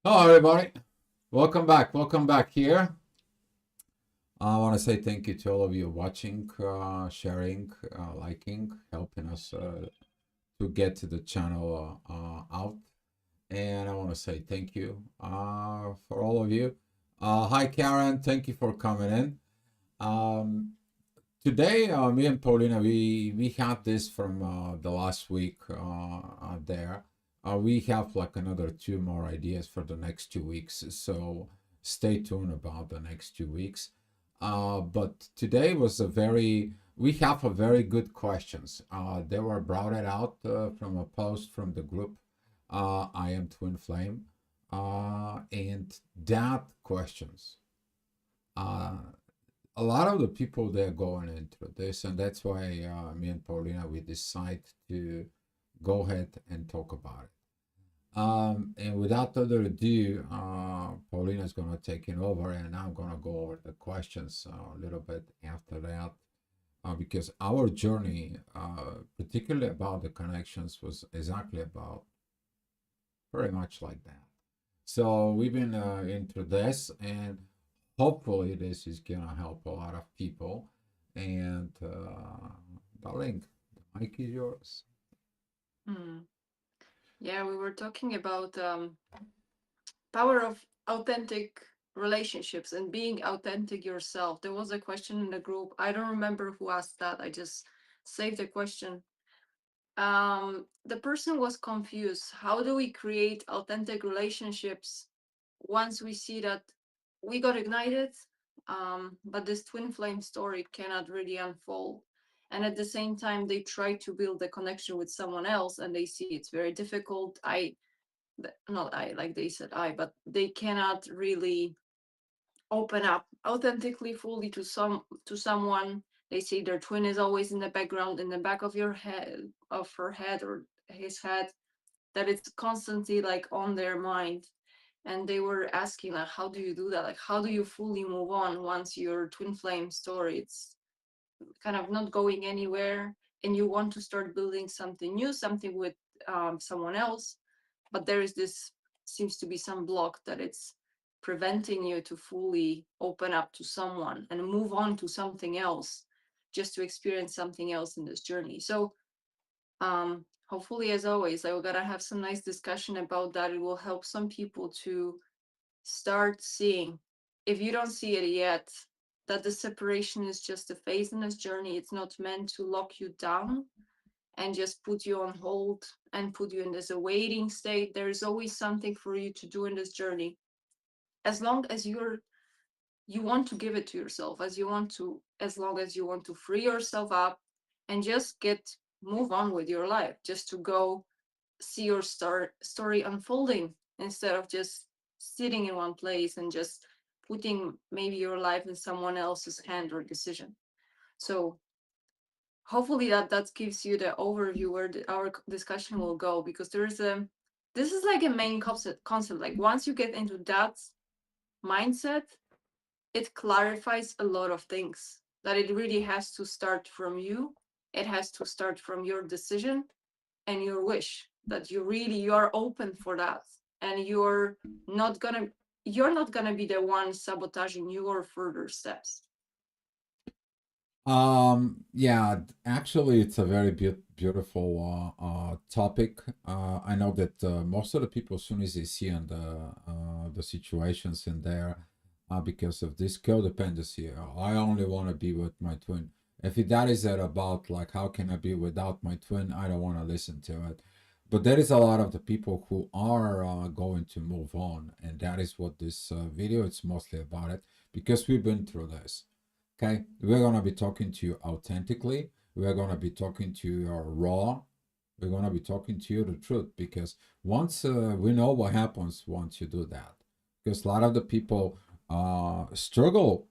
Hello, everybody. Welcome back. Welcome back here. I want to say thank you to all of you watching, sharing, liking, helping us to get to the channel out. And I want to say thank you for all of you. Hi, Karen. Thank you for coming in. Um, Today, me and Paulina, we had this from the last week there. We have like another two more ideas for the next 2 weeks, so stay tuned about the next 2 weeks. But today was we have a very good questions. They were brought it out from a post from the group, I am Twin Flame, and that questions. Uh, a lot of the people they're going into this, and that's why me and Paulina we decide to go ahead and talk about it. And without further ado, Paulina is going to take it over, and I'm going to go over the questions a little bit after that, because our journey, particularly about the connections, was exactly about very much like that. So we've been into this, and hopefully this is gonna help a lot of people. And darling, the mic is yours. Hmm. Yeah, we were talking about power of authentic relationships and being authentic yourself. There was a question in the group. I don't remember who asked that. I just saved the question. The person was confused. How do we create authentic relationships once we see that we got ignited, but this twin flame story cannot really unfold? And at the same time, they try to build a connection with someone else and they see it's very difficult. Not I, like they said I, but they cannot really open up authentically fully to someone. They say their twin is always in the background, in the back of your head, of her head or his head, that it's constantly like on their mind. And they were asking like, how do you do that? Like, how do you fully move on once your twin flame story it's kind of not going anywhere, and you want to start building something new, something with someone else, but there is this seems to be some block that it's preventing you to fully open up to someone and move on to something else, just to experience something else in this journey. So hopefully, as always, I will gotta have some nice discussion about that. It will help some people to start seeing, if you don't see it yet, that the separation is just a phase in this journey. It's not meant to lock you down and just put you on hold and put you in this awaiting state. There is always something for you to do in this journey. As long as you want to give it to yourself, as long as you want to free yourself up and just move on with your life, just to go see your story unfolding instead of just sitting in one place and just putting maybe your life in someone else's hand or decision. So hopefully that gives you the overview where our discussion will go, because this is like a main concept. Like once you get into that mindset, it clarifies a lot of things, that it really has to start from you. It has to start from your decision and your wish, that you are open for that, and not gonna you're not gonna be the one sabotaging your further steps. Yeah, actually, it's a very beautiful topic. I know that most of the people, as soon as they see on the situations in there, because of this codependency, I only want to be with my twin. If that is that about like how can I be without my twin, I don't want to listen to it. But there is a lot of the people who are going to move on, and that is what this video it's mostly about it, because we've been through this. Okay, we're gonna be talking to you authentically. We're gonna be talking to you raw. We're gonna be talking to you the truth, because once we know what happens once you do that, because a lot of the people struggle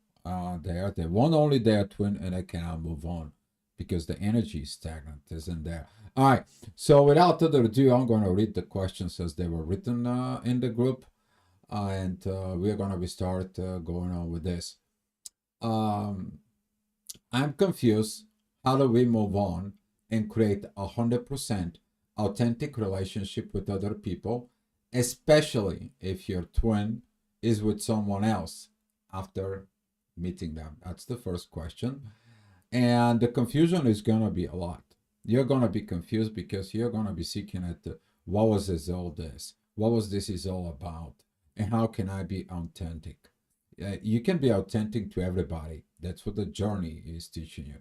there. They want only their twin and they cannot move on because the energy is stagnant, isn't there? All right. So without further ado, I'm gonna read the questions as they were written in the group, and we're gonna be start going on with this. Um, I'm confused. How do we move on? and create 100% authentic relationship with other people, especially if your twin is with someone else after meeting them? That's the first question. And the confusion is going to be a lot. You're going to be confused because you're going to be seeking at what was this all this? What was this is all about? And how can I be authentic? You can be authentic to everybody. That's what the journey is teaching you.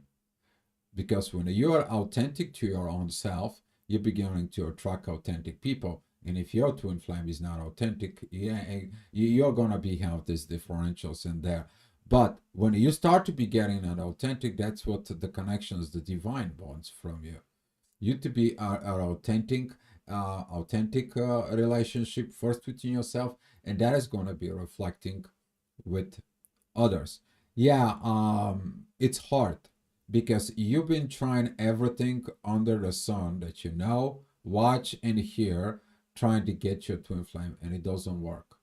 Because when you are authentic to your own self, you're beginning to attract authentic people. And if your twin flame is not authentic, yeah, you're gonna be have these differentials in there. But when you start to be getting an authentic, that's what the connections, the divine bonds from you. You to be our authentic relationship first within yourself, and that is gonna be reflecting with others. Yeah, it's hard because you've been trying everything under the sun that you know, watch, and hear, trying to get your twin flame, and it doesn't work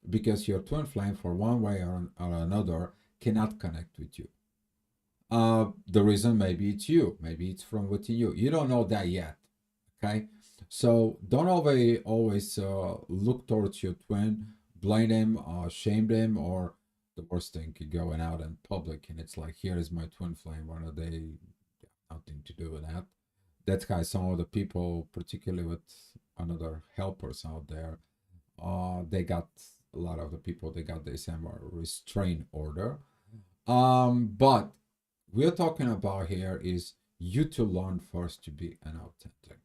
because your twin flame, for one way or another, cannot connect with you. The reason maybe it's you, maybe it's from within you. You don't know that yet. Okay, so don't always look towards your twin, blame them, shame them, or the worst thing, going out in public and it's like, here is my twin flame. What are they? Nothing to do with that. That's why some of the people, particularly with another helpers out there, they got a lot of the people they got this restraint order. But we're talking about here is you to learn first to be an authentic.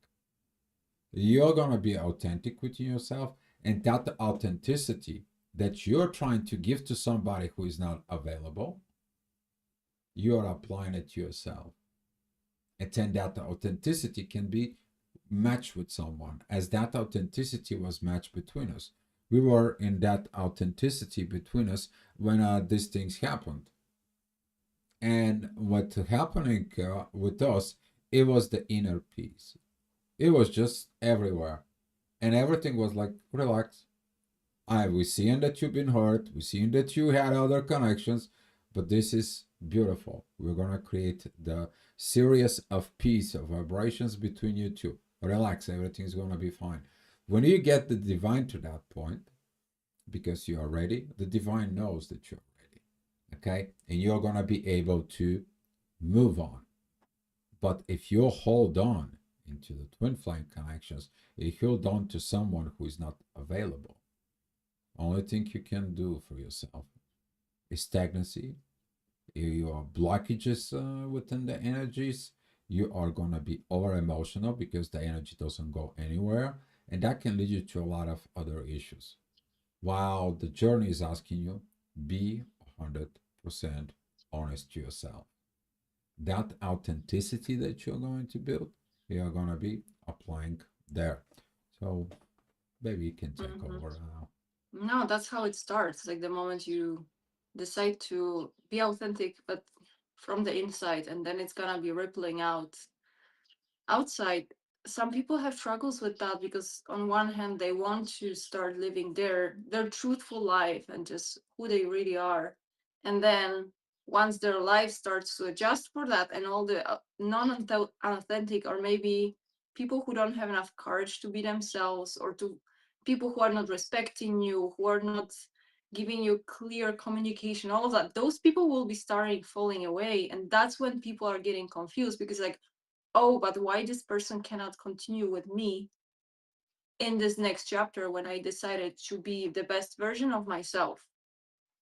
You're going to be authentic with yourself, and that authenticity that you're trying to give to somebody who is not available, you are applying it to yourself. And then that authenticity can be matched with someone, as that authenticity was matched between us. We were in that authenticity between us when these things happened. And what happening with us, it was the inner peace. It was just everywhere. And everything was like, relax. We seeing that you've been hurt. We seeing that you had other connections, but this is beautiful. We're gonna create the series of peace, of vibrations between you two. Relax, everything's gonna be fine. When you get the divine to that point, because you are ready, the divine knows that you're ready. Okay? And you're gonna be able to move on. But if you hold on into the twin flame connections, if you hold on to someone who is not available, only thing you can do for yourself is stagnancy. Your blockages within the energies, you are going to be over emotional because the energy doesn't go anywhere. And that can lead you to a lot of other issues. While the journey is asking you, be 100% honest to yourself. That authenticity that you're going to build, you're going to be applying there. So maybe you can take Hmm. over now. No, that's how it starts. Like the moment you decide to be authentic, but from the inside, and then it's gonna be rippling out outside. Some people have struggles with that because on one hand they want to start living their truthful life and just who they really are, and then once their life starts to adjust for that, and all the non-authentic, or maybe people who don't have enough courage to be themselves, or to people who are not respecting you, who are not giving you clear communication, all of that, those people will be starting falling away. And that's when people are getting confused, because like, oh, but why this person cannot continue with me in this next chapter when I decided to be the best version of myself?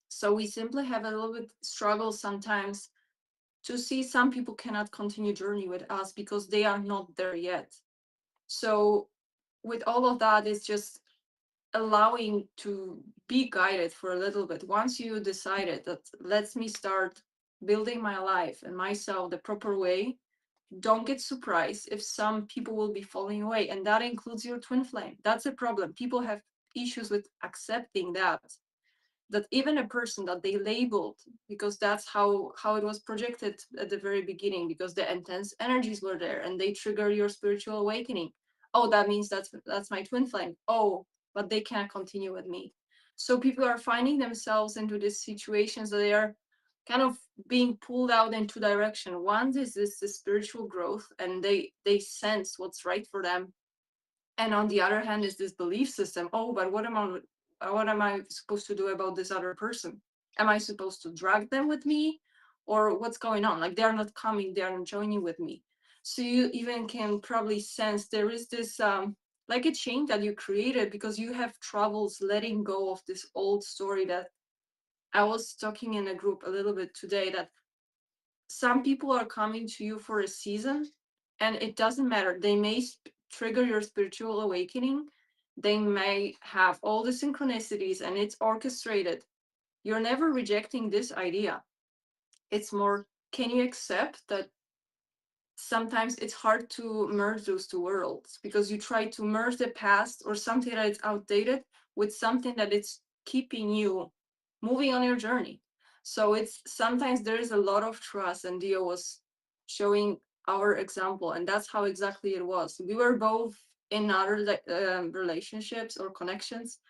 So we simply have a little bit struggle sometimes to see some people cannot continue journey with us because they are not there yet. So with all of that, it's just allowing to be guided for a little bit. Once you decided that let me start building my life and myself the proper way, don't get surprised if some people will be falling away, and that includes your twin flame. That's a problem. People have issues with accepting that even a person that they labeled, because that's how it was projected at the very beginning, because the intense energies were there and they trigger your spiritual awakening. Oh, that means that's my twin flame. Oh, but they can't continue with me. So people are finding themselves into these situations that they are kind of being pulled out in two direction. One is this spiritual growth, and they sense what's right for them, and on the other hand is this belief system. Oh, but what am I supposed to do about this other person? Am I supposed to drag them with me, or what's going on? Like, they're not coming, they're not joining with me. So you even can probably sense there is this like a chain that you created because you have troubles letting go of this old story. That I was talking in a group a little bit today, that some people are coming to you for a season, and it doesn't matter. They may trigger your spiritual awakening. They may have all the synchronicities and it's orchestrated. You're never rejecting this idea. It's more, can you accept that sometimes it's hard to merge those two worlds, because you try to merge the past or something that is outdated with something that it's keeping you moving on your journey. So it's sometimes there is a lot of trust, and Dio was showing our example, and that's how exactly it was. We were both in other relationships or connections.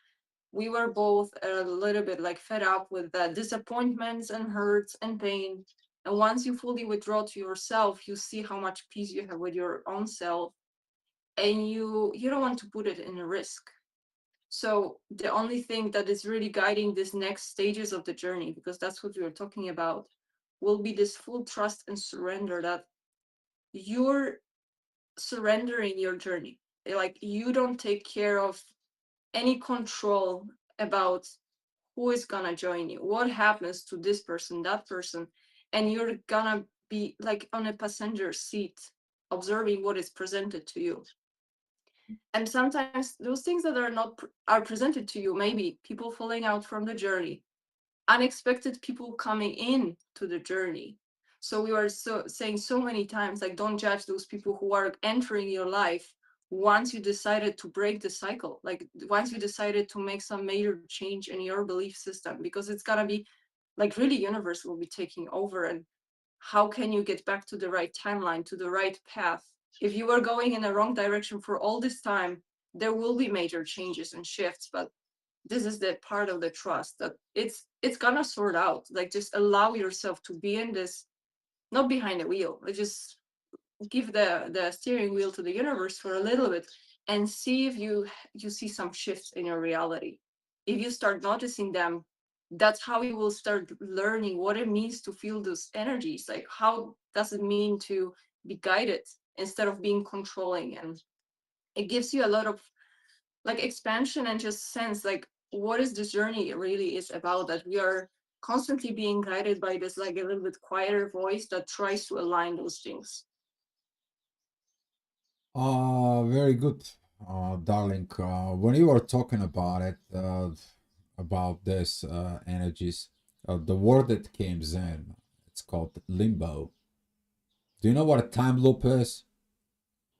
We were both a little bit like fed up with the disappointments and hurts and pain. And once you fully withdraw to yourself, you see how much peace you have with your own self, and you don't want to put it in a risk. So the only thing that is really guiding these next stages of the journey, because that's what we were talking about, will be this full trust and surrender, that you're surrendering your journey. Like, you don't take care of any control about who is gonna join you, what happens to this person, that person, and you're gonna be like on a passenger seat observing what is presented to you. And sometimes those things that are not are presented to you, maybe people falling out from the journey, unexpected people coming in to the journey. So we were saying so many times, like, don't judge those people who are entering your life once you decided to break the cycle, like once you decided to make some major change in your belief system, because it's gonna be like really universe will be taking over. And how can you get back to the right timeline, to the right path? If you were going in the wrong direction for all this time, there will be major changes and shifts, but this is the part of the trust that it's gonna sort out. Like, just allow yourself to be in this, not behind the wheel, like just give the steering wheel to the universe for a little bit, and see if you see some shifts in your reality. If you start noticing them, that's how you will start learning what it means to feel those energies. Like, how does it mean to be guided instead of being controlling? And it gives you a lot of like expansion and just sense, like, what is this journey really is about, that we are constantly being guided by this like a little bit quieter voice that tries to align those things. Very good, darling. When you were talking about it, about this energies, the word that came in, it's called limbo. Do you know what a time loop is?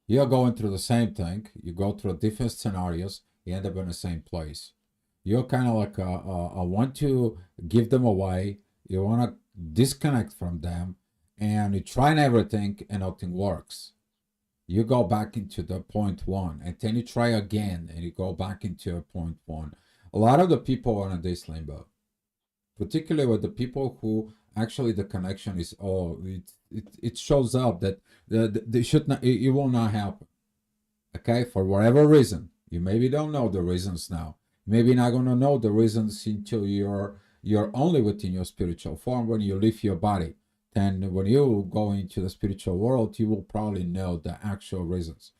You're going through the same thing. You go through different scenarios. You end up in the same place. You're kind of like, I want to give them away. You want to disconnect from them, and you try everything, and nothing works. You go back into the point one, and then you try again, and you go back into a point one. A lot of the people are in this limbo, particularly with the people who actually the connection is, oh, it shows up that they should not, it will not happen. Okay, for whatever reason, you maybe don't know the reasons now. Maybe not gonna know the reasons until you're only within your spiritual form. When you leave your body, then when you go into the spiritual world, you will probably know the actual reasons.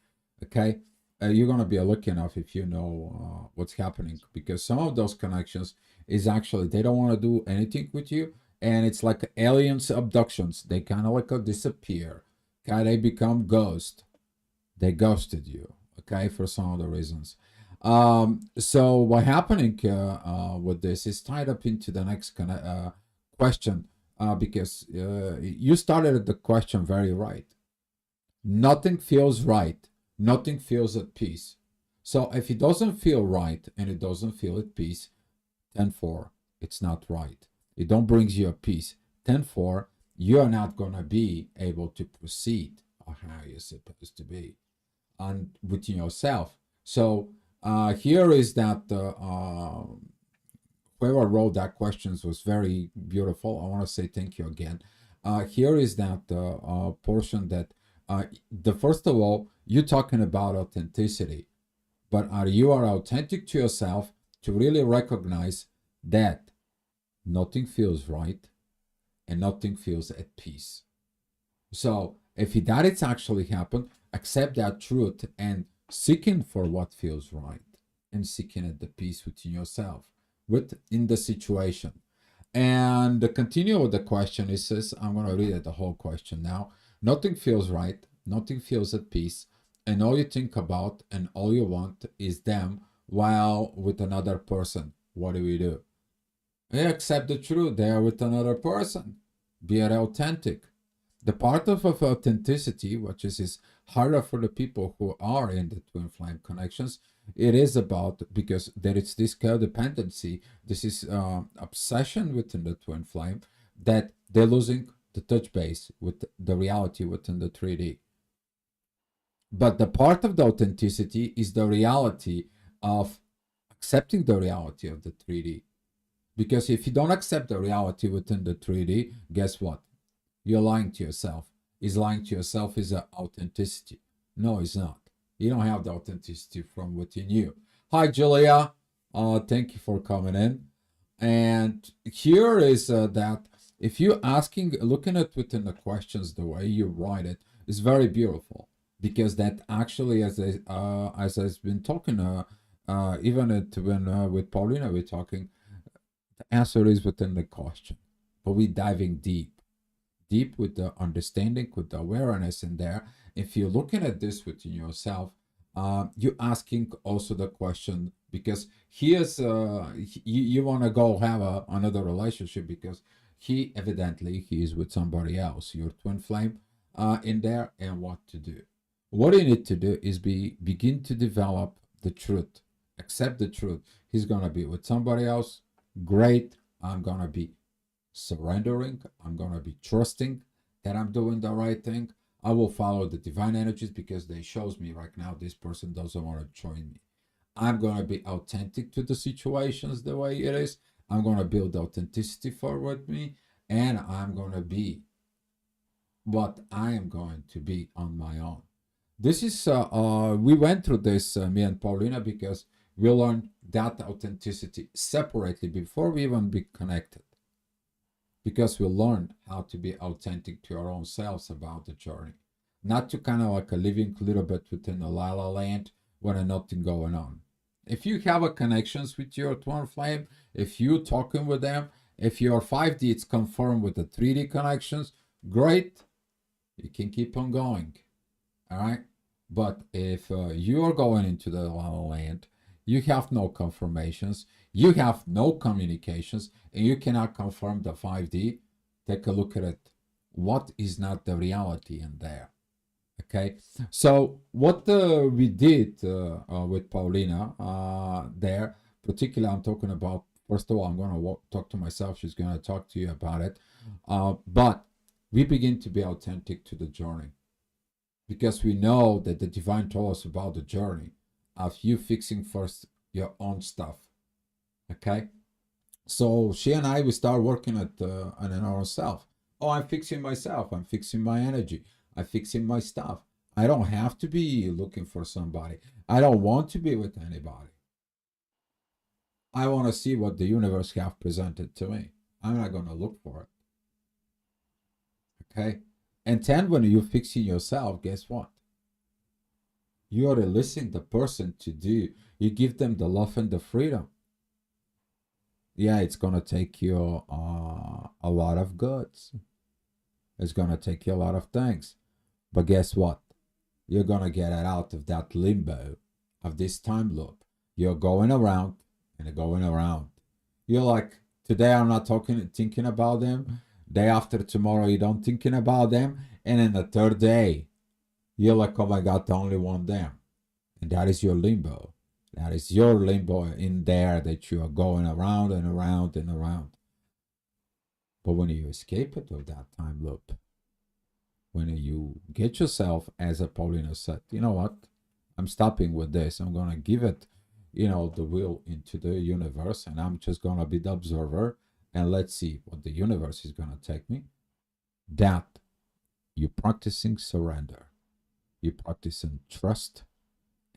Okay, you're gonna be lucky enough if you know what's happening, because some of those connections is actually they don't want to do anything with you, and it's like aliens abductions. They kind of like disappear. Okay, they become ghosts. They ghosted you. Okay, for some of the reasons. So what happening with this is tied up into the next question, because you started the question very right. Nothing feels right. Nothing feels at peace. So if it doesn't feel right and it doesn't feel at peace, then for it's not right. It don't brings you a peace. Then for you're not gonna be able to proceed or how you're supposed to be and within yourself. So here is that whoever wrote that questions was very beautiful. I want to say thank you again. Here is that portion that the first of all, you're talking about authenticity, but you are authentic to yourself to really recognize that nothing feels right and nothing feels at peace. So if that it's actually happened, accept that truth and seeking for what feels right and seeking at the peace within yourself, within the situation. And the continue with the question, it says, I'm going to read it, the whole question now. Nothing feels right, nothing feels at peace, and all you think about and all you want is them while with another person. What do we do? We accept the truth, they are with another person. Be authentic. The part of authenticity, which is harder for the people who are in the twin flame connections, it is about, because there is this codependency, this is obsession within the twin flame, that they're losing the touch base with the reality within the 3D. But the part of the authenticity is the reality of accepting the reality of the 3D. Because if you don't accept the reality within the 3D, guess what? You're lying to yourself. Is lying to yourself is authenticity. No, it's not. You don't have the authenticity from within you. Hi, Julia. Thank you for coming in. And here is that if you're asking, looking at within the questions, the way you write it is very beautiful, because that actually, as I've been talking, even when with Paulina we're talking, the answer is within the question, but we're diving deep with the understanding, with the awareness in there. If you're looking at this within yourself, you're asking also the question, because here's you want to go have another relationship, because he is with somebody else, your twin flame in there. And what to do, what you need to do is begin to develop the truth, accept the truth. He's gonna be with somebody else, great. I'm gonna be surrendering. I'm going to be trusting that I'm doing the right thing. I will follow the divine energies, because they shows me right now this person doesn't want to join me. I'm going to be authentic to the situations the way it is. I'm going to build authenticity forward me, and I'm going to be what I am going to be on my own. This is we went through this, me and Paulina, because we learned that authenticity separately before we even be connected, because we learn how to be authentic to our own selves about the journey, not to kind of like a living a little bit within the la la land when there's nothing going on. If you have a connections with your twin flame, if you talking with them, if your 5D is confirmed with the 3D connections, great, you can keep on going. All right. But if you're going into the la la land, you have no confirmations, you have no communications, and you cannot confirm the 5D, take a look at it. What is not the reality in there? Okay, so what we did with Paulina there, particularly I'm talking about, first of all, I'm going to talk to myself, she's going to talk to you about it, but we begin to be authentic to the journey, because we know that the divine told us about the journey of you fixing first your own stuff. Okay, so she and I, we start working on ourselves. Oh, I'm fixing myself, I'm fixing my energy, I'm fixing my stuff. I don't have to be looking for somebody, I don't want to be with anybody. I want to see what the universe have presented to me. I'm not going to look for it. Okay, and then when you're fixing yourself, guess what? You are releasing the person to do. You give them the love and the freedom. Yeah, it's gonna take you a lot of goods. It's gonna take you a lot of things. But guess what? You're gonna get out of that limbo, of this time loop. You're going around and going around. You're like, today I'm not thinking about them. Day after tomorrow, you don't thinking about them. And then the third day, you're like, oh my God, I only want them. And that is your limbo. That is your limbo in there, that you are going around and around and around. But when you escape it of that time loop, when you get yourself, as a Paulina said, you know what? I'm stopping with this. I'm going to give it. the wheel into the universe, and I'm just gonna be the observer, and let's see what the universe is gonna take me. That you're practicing surrender, you're practicing trust,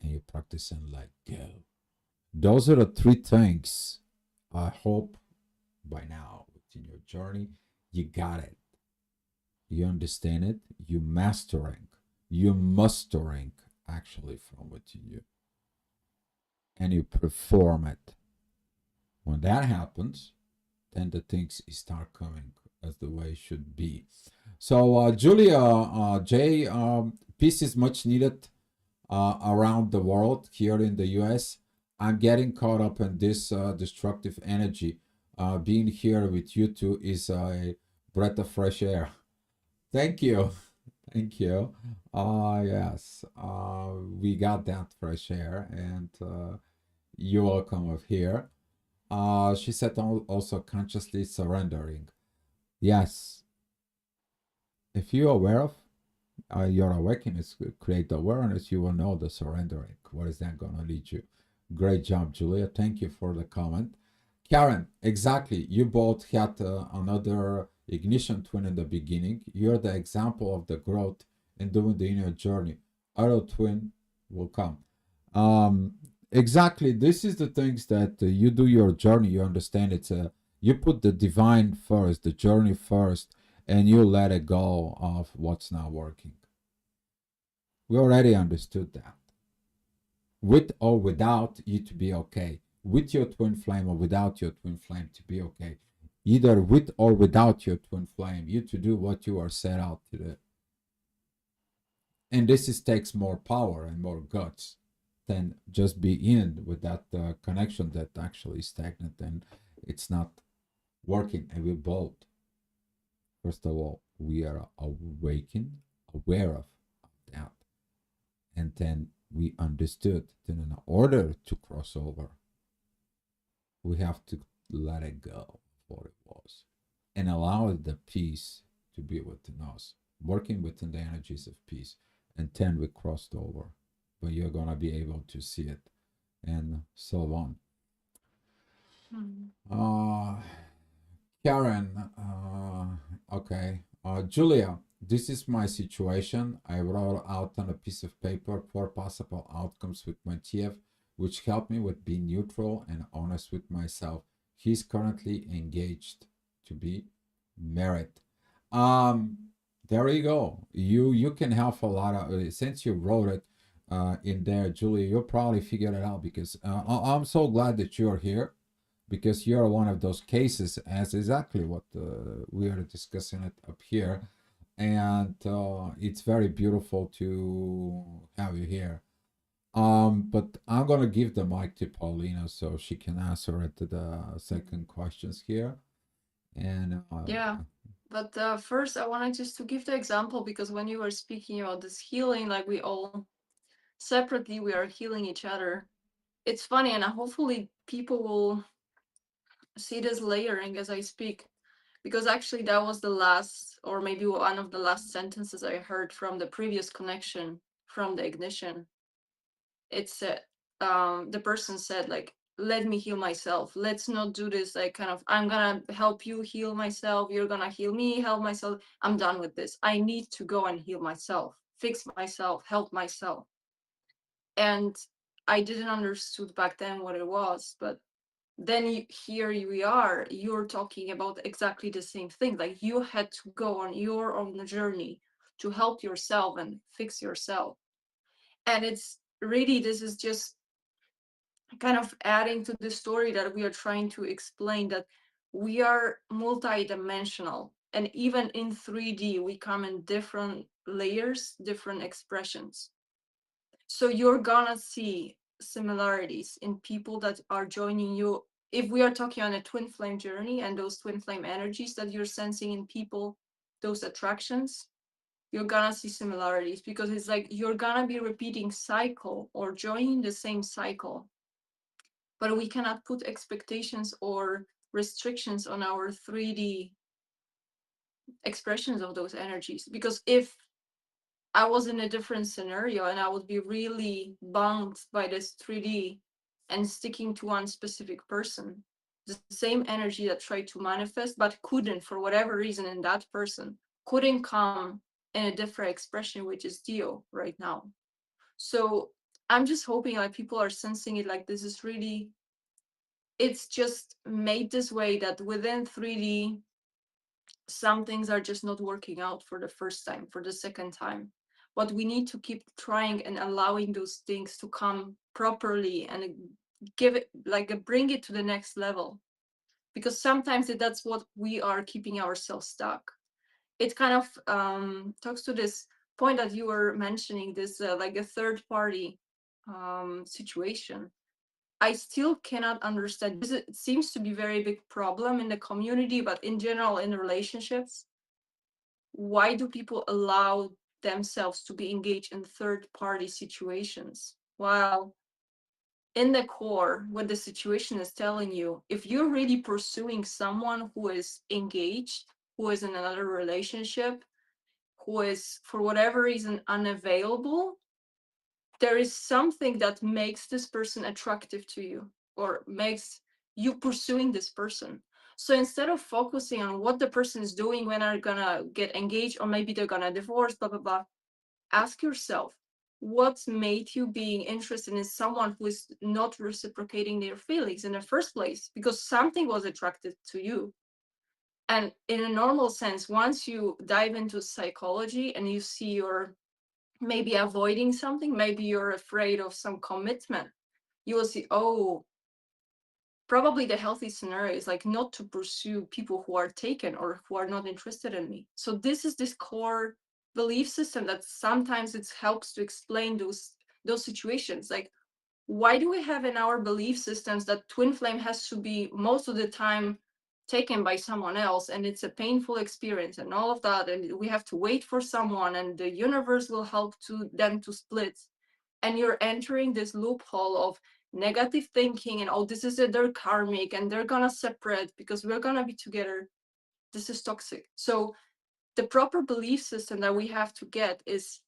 and you're practicing let go. Those are the three things I hope by now within your journey you got it. You understand it, you mastering actually from within you, and you perform it. When that happens, then the things start coming as the way it should be. So, Julia, Jay, peace is much needed around the world. Here in the US, I'm getting caught up in this destructive energy. Being here with you two is a breath of fresh air. Thank you. Thank you. Yes, we got that fresh air, and you're welcome of here. She said also consciously surrendering. Yes, if you're aware of your awakeness, create awareness, you will know the surrendering. What is that going to lead you? Great job, Julia. Thank you for the comment. Karen, exactly. You both had another ignition twin in the beginning. You're the example of the growth in doing the inner journey. Other twin will come. Um, exactly. This is the things that you do your journey. You understand it's a you put the divine first, the journey first, and you let it go of what's not working. We already understood that. With or without you to be okay. With your twin flame or without your twin flame to be okay. Either with or without your twin flame, you to do what you are set out to do. And takes more power and more guts than just be in with that connection that actually is stagnant and it's not working. And we both, first of all, we are awakened, aware of that. And then we understood that in order to cross over, we have to let it go of what it was and allow the peace to be within us, working within the energies of peace. And then we crossed over, but you're going to be able to see it and so on. Mm. Uh, Karen, okay. Julia, this is my situation. I wrote out on a piece of paper 4 possible outcomes with my TF, which helped me with being neutral and honest with myself. He's currently engaged to be married. Um, there you go. You can have a lot of since you wrote it in there, Julia. You'll probably figure it out because I'm so glad that you're here because you're one of those cases as exactly what we are discussing it up here, and it's very beautiful to have you here. But I'm gonna give the mic to Paulina so she can answer it to the second questions here. And Yeah. But first, I wanted just to give the example because when you were speaking about this healing, like we all separately, we are healing each other. It's funny, and hopefully people will see this layering as I speak, because actually that was the last, or maybe one of the last sentences I heard from the previous connection from the ignition. It said, the person said, like, let me heal myself. Let's not do this, like, kind of, I'm gonna help you heal myself. You're gonna heal me, help myself. I'm done with this. I need to go and heal myself, fix myself, help myself. And I didn't understood back then what it was, but then here we are, you're talking about exactly the same thing. Like you had to go on your own journey to help yourself and fix yourself. And it's really, this is just kind of adding to the story that we are trying to explain, that we are multidimensional, and even in 3D we come in different layers, different expressions. So you're gonna see similarities in people that are joining you. If we are talking on a twin flame journey and those twin flame energies that you're sensing in people, those attractions, you're gonna see similarities because it's like you're gonna be repeating cycle or joining the same cycle. But we cannot put expectations or restrictions on our 3D expressions of those energies, because if I was in a different scenario and I would be really bound by this 3D, and sticking to one specific person. The same energy that tried to manifest but couldn't, for whatever reason, in that person, couldn't come in a different expression, which is Dio right now. So I'm just hoping like people are sensing it, like this is really, it's just made this way that within 3D some things are just not working out for the first time, for the second time. But we need to keep trying and allowing those things to come properly and give it, like, bring it to the next level. Because sometimes that's what we are keeping ourselves stuck. It kind of talks to this point that you were mentioning, this like a third party situation. I still cannot understand. It seems to be a very big problem in the community, but in general in relationships. Why do people allow themselves to be engaged in third party situations? While in the core, what the situation is telling you, if you're really pursuing someone who is engaged, who is in another relationship, who is for whatever reason unavailable, there is something that makes this person attractive to you or makes you pursuing this person. So instead of focusing on what the person is doing when they're gonna get engaged or maybe they're gonna divorce, blah blah blah, ask yourself what's made you being interested in someone who is not reciprocating their feelings in the first place, because something was attracted to you. And in a normal sense, once you dive into psychology and you see you're maybe avoiding something, maybe you're afraid of some commitment, you will see, oh, probably the healthy scenario is like not to pursue people who are taken or who are not interested in me. So this is this core belief system that sometimes it helps to explain those situations. Like, why do we have in our belief systems that twin flame has to be most of the time taken by someone else and it's a painful experience and all of that, and we have to wait for someone and the universe will help to them to split, and you're entering this loophole of negative thinking and, oh, this is it, they're karmic and they're gonna separate because we're gonna be together. This is toxic. So the proper belief system that we have to get is,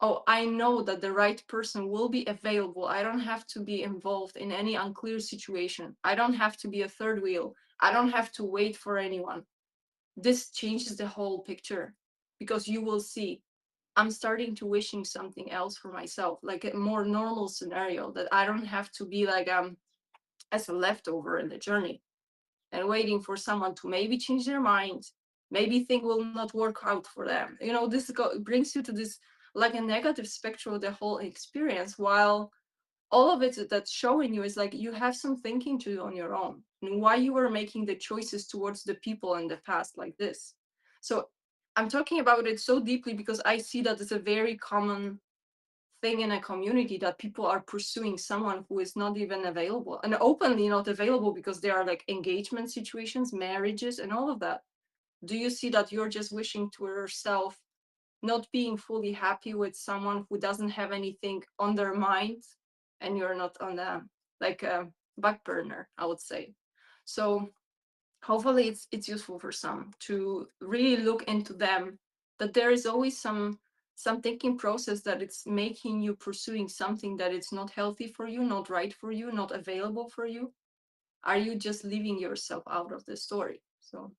oh, I know that the right person will be available. I don't have to be involved in any unclear situation. I don't have to be a third wheel. I don't have to wait for anyone. This changes the whole picture, because you will see I'm starting to wishing something else for myself, like a more normal scenario that I don't have to be like as a leftover in the journey and waiting for someone to maybe change their mind, maybe thing will not work out for them. You know, this brings you to this like a negative spectrum of the whole experience, while all of it that's showing you is like you have some thinking to do on your own and why you were making the choices towards the people in the past like this. So I'm talking about it so deeply because I see that it's a very common thing in a community that people are pursuing someone who is not even available and openly not available, because there are like engagement situations, marriages, and all of that. Do you see that you're just wishing to yourself, not being fully happy with someone who doesn't have anything on their mind, and you're not on the like a back burner, I would say. So hopefully it's useful for some to really look into them, that there is always some thinking process that it's making you pursuing something that it's not healthy for you, not right for you, not available for you. Are you just leaving yourself out of the story? So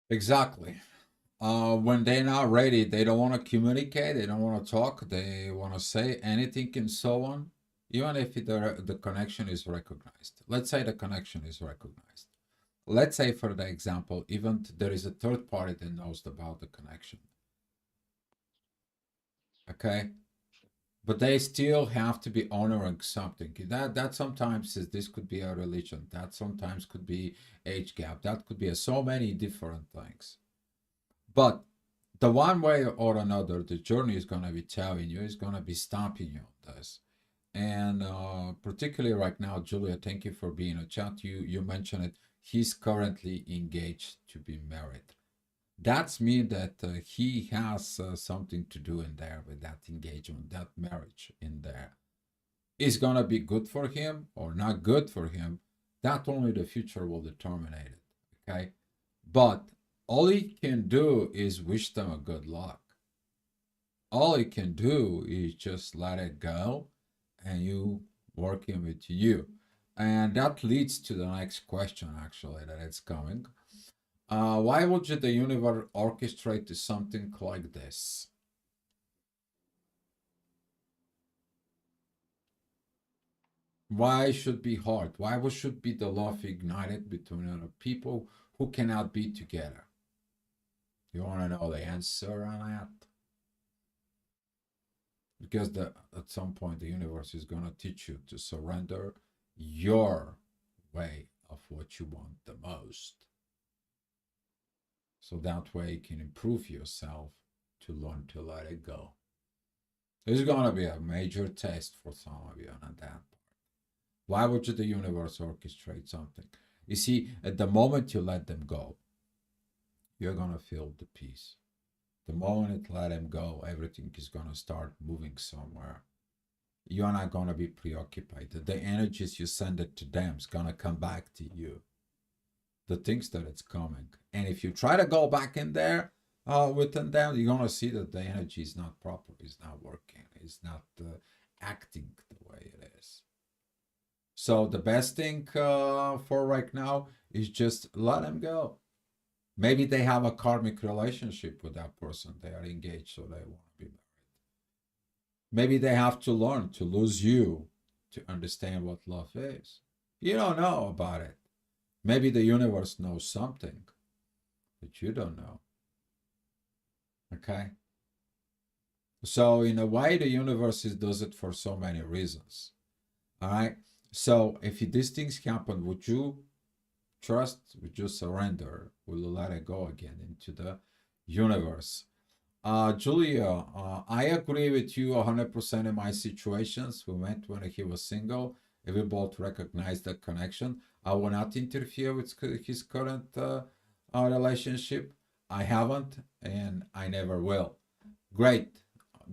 Exactly. When they're not ready, they don't want to communicate, they don't want to talk, they want to say anything and so on, even if the connection is recognized. Let's say the connection is recognized. Let's say, for the example, even there is a third party that knows about the connection. Okay? But they still have to be honoring something. That sometimes is, this could be a religion, that sometimes could be age gap, that could be so many different things. But the one way or another, the journey is going to be telling you, is going to be stopping you on this. And particularly right now, Julia, thank you for being a chat. You mentioned it. He's currently engaged to be married. That's mean that he has something to do in there with that engagement, that marriage in there. Is gonna be good for him or not good for him? That only the future will determine it. Okay, but all he can do is wish them a good luck. All he can do is just let it go and you working with you. And that leads to the next question, actually, that it's coming. Why would the universe orchestrate to something like this? Why should be hard? Why should be the love ignited between people who cannot be together? You want to know the answer on that? Because at some point the universe is going to teach you to surrender your way of what you want the most. So that way you can improve yourself to learn to let it go. This is going to be a major test for some of you on that part. Why would the universe orchestrate something? You see, at the moment you let them go, you're going to feel the peace. The moment you let them go, everything is going to start moving somewhere. You're not going to be preoccupied. The energies you send it to them is going to come back to you. The things that it's coming. And if you try to go back in there within them, you're going to see that the energy is not proper, it's not working, it's not acting the way it is. So the best thing for right now is just let them go. Maybe they have a karmic relationship with that person. They are engaged, so they want to be married. Maybe they have to learn to lose you to understand what love is. You don't know about it. Maybe the universe knows something that you don't know. Okay? So, in a way, the universe does it for so many reasons. All right? So, if these things happen, would you trust? Would you surrender? Will you let it go again into the universe? Julia, I agree with you 100% in my situations. We went when he was single. We both recognized the connection. I will not interfere with his current relationship. I haven't, and I never will. Great.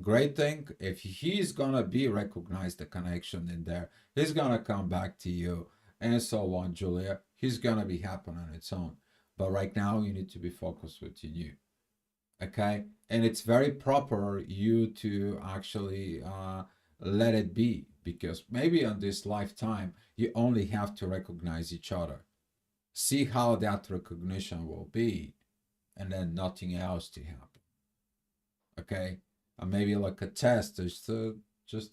Great thing. If he's gonna be recognize the connection in there, he's gonna come back to you, and so on, Julia. He's gonna be happy on its own. But right now, you need to be focused with you. Okay, and it's very proper you to actually let it be, because maybe on this lifetime you only have to recognize each other, see how that recognition will be, and then nothing else to happen. Okay, maybe like a test just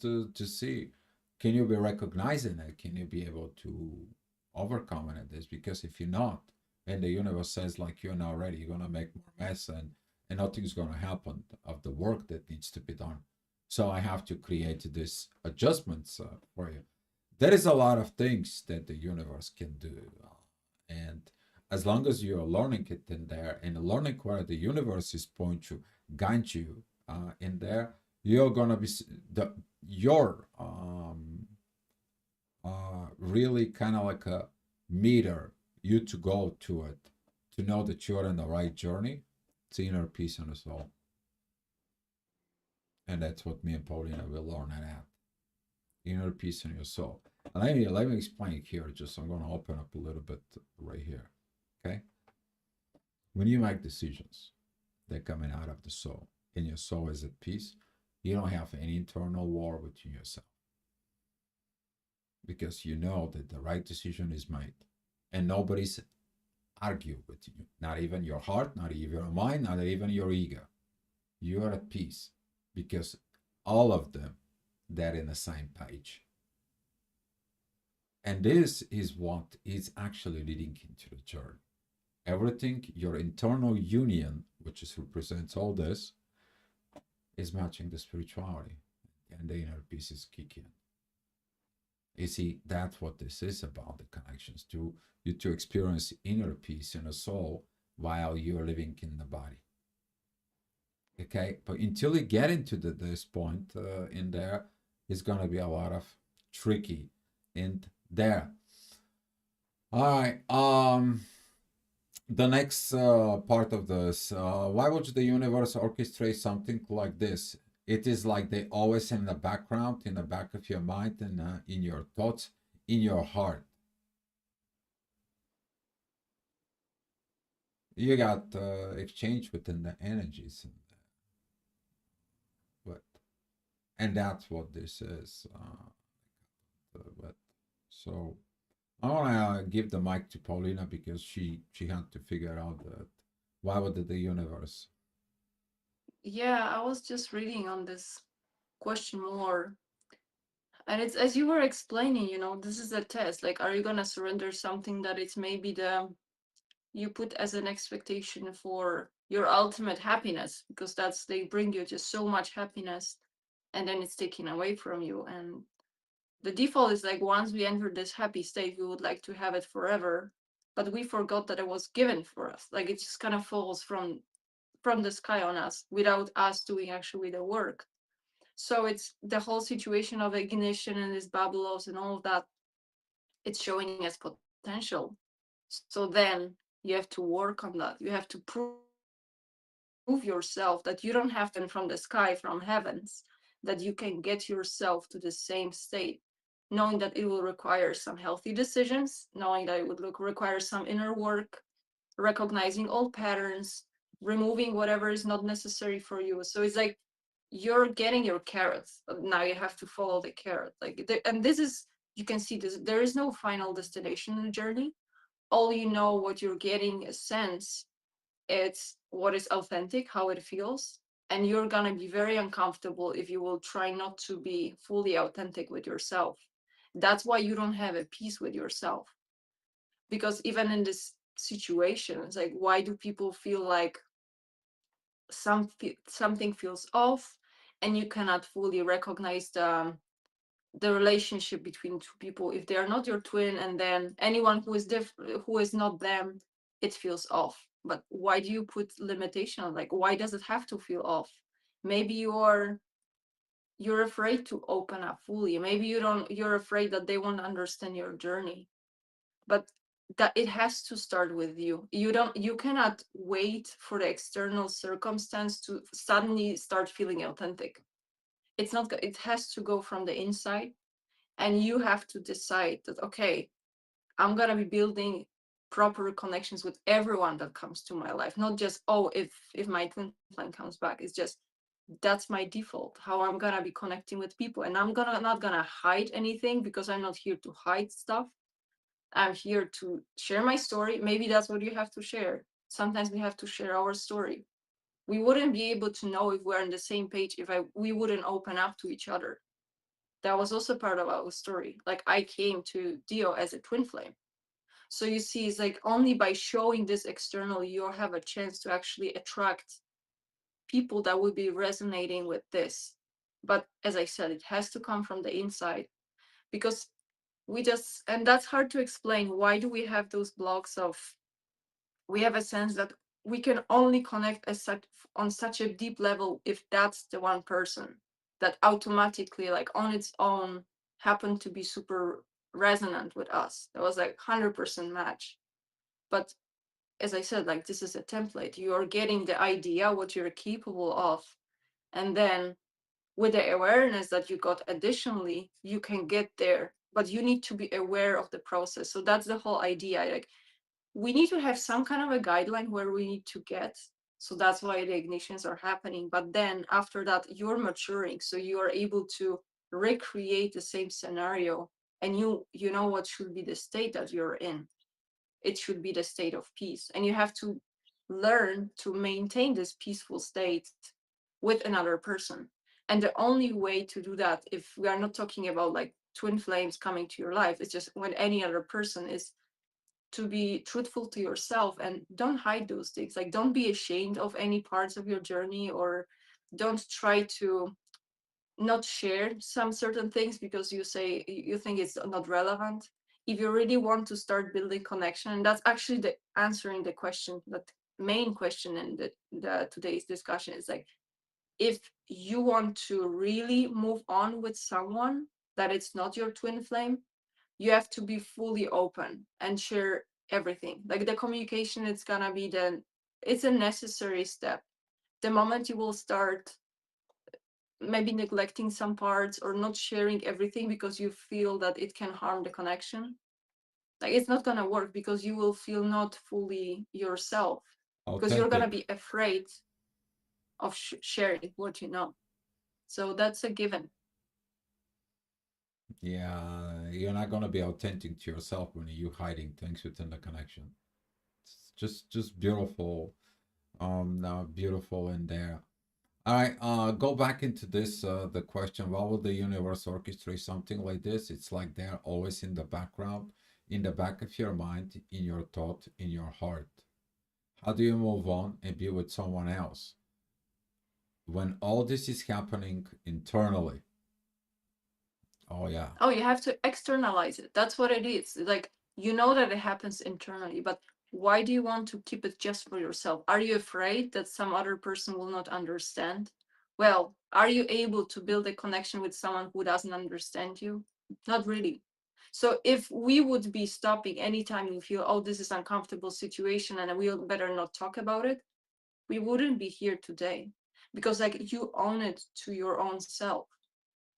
to see, can you be recognizing it, can you be able to overcome it, this, because if you're not, and the universe says like you're not ready, you're gonna make more mess, and nothing's gonna happen of the work that needs to be done. So I have to create this adjustments for you. There is a lot of things that the universe can do, and as long as you are learning it in there and learning where the universe is going to guide you in there, you're gonna be the your really kind of like a meter you to go to it to know that you're in the right journey. It's inner peace and the soul, and that's what me and Paulina will learn at inner peace in your soul. And let me explain it here. Just I'm going to open up a little bit right here. Okay, when you make decisions, they're coming out of the soul, and your soul is at peace. You don't have any internal war within yourself, because you know that the right decision is made, and nobody's argue with you. Not even your heart, not even your mind, not even your ego. You are at peace because all of them, they're in the same page. And this is what is actually leading into the journey. Everything, your internal union, which is represents all this, is matching the spirituality, and the inner peace is kicking. You see, that's what this is about, the connections to you to experience inner peace in the soul while you're living in the body. Okay, but until you get into this point in there, it's gonna be a lot of tricky in there. All right. The next part of this, why would the universe orchestrate something like this? It is like they always in the background, in the back of your mind, and in your thoughts, in your heart. You got exchange within the energies, but and that's what this is. But so I want to give the mic to Paulina because she had to figure out that why would the universe. Yeah, I was just reading on this question more. And it's as you were explaining, this is a test. Like, are you gonna surrender something that it's maybe the you put as an expectation for your ultimate happiness, because that's they bring you just so much happiness, and then it's taken away from you. And the default is like once we enter this happy state, we would like to have it forever, but we forgot that it was given for us. Like it just kind of falls from the sky on us without us doing actually the work. So it's the whole situation of ignition and these bubbles and all of that. It's showing as potential. So then you have to work on that. You have to prove yourself that you don't have to have it given from the sky, from heavens, that you can get yourself to the same state, knowing that it will require some healthy decisions, knowing that it would require some inner work, recognizing old patterns, removing whatever is not necessary for you. So it's like you're getting your carrots, but now you have to follow the carrot. And this is, you can see this, there is no final destination in the journey. All you know what you're getting a sense, it's what is authentic, how it feels. And you're gonna be very uncomfortable if you will try not to be fully authentic with yourself. That's why you don't have a peace with yourself. Because even in this situation, it's like, why do people feel like something feels off, and you cannot fully recognize the relationship between two people if they are not your twin, and then anyone who is who is not them, it feels off. But why do you put limitation on, like, why does it have to feel off? Maybe you're afraid to open up fully. Maybe you're afraid that they won't understand your journey. But that it has to start with you. You cannot wait for the external circumstance to suddenly start feeling authentic. It's not, it has to go from the inside. And you have to decide that, okay, I'm gonna be building proper connections with everyone that comes to my life, not just, oh, if my twin flame comes back. It's just, that's my default, how I'm gonna be connecting with people. And I'm gonna not gonna hide anything, because I'm not here to hide stuff. I'm here to share my story. Maybe that's what you have to share. Sometimes we have to share our story. We wouldn't be able to know if we're on the same page if we wouldn't open up to each other. That was also part of our story. Like, I came to Dio as a twin flame. So you see, it's like only by showing this externally, you have a chance to actually attract people that will be resonating with this. But as I said, it has to come from the inside, because and that's hard to explain. Why do we have those blocks of, we have a sense that we can only connect as such on such a deep level if that's the one person that automatically, like on its own, happened to be super resonant with us. That was like 100% match. But as I said, like, this is a template. You are getting the idea what you're capable of, and then with the awareness that you got additionally, you can get there. But you need to be aware of the process. So that's the whole idea. Like, we need to have some kind of a guideline where we need to get. So that's why the ignitions are happening. But then after that, you're maturing. So you are able to recreate the same scenario, and you know what should be the state that you're in. It should be the state of peace. And you have to learn to maintain this peaceful state with another person. And the only way to do that, if we are not talking about like twin flames coming to your life, it's just when any other person, is to be truthful to yourself and don't hide those things. Like, don't be ashamed of any parts of your journey, or don't try to not share some certain things because you say you think it's not relevant. If you really want to start building connection, and that's actually the answering the question, that main question in the today's discussion, is like, if you want to really move on with someone that it's not your twin flame, you have to be fully open and share everything. Like, the communication, it's gonna be it's a necessary step. The moment you will start maybe neglecting some parts or not sharing everything because you feel that it can harm the connection, like, it's not gonna work, because you will feel not fully yourself, because you're gonna Authentic. be afraid of sharing what you know. So that's a given. Yeah, you're not gonna be authentic to yourself when you're hiding things within the connection. It's just beautiful. Beautiful in there. All right, go back into this. The question: why would the universe orchestrate something like this? It's like they're always in the background, in the back of your mind, in your thought, in your heart. How do you move on and be with someone else when all this is happening internally? Oh yeah, Oh, you have to externalize it. That's what it is. Like, you know that it happens internally, but why do you want to keep it just for yourself? Are you afraid that some other person will not understand? Well, are you able to build a connection with someone who doesn't understand you? Not really. So if we would be stopping anytime you feel, oh, this is uncomfortable situation and we better not talk about it, we wouldn't be here today, because like you own it to your own self.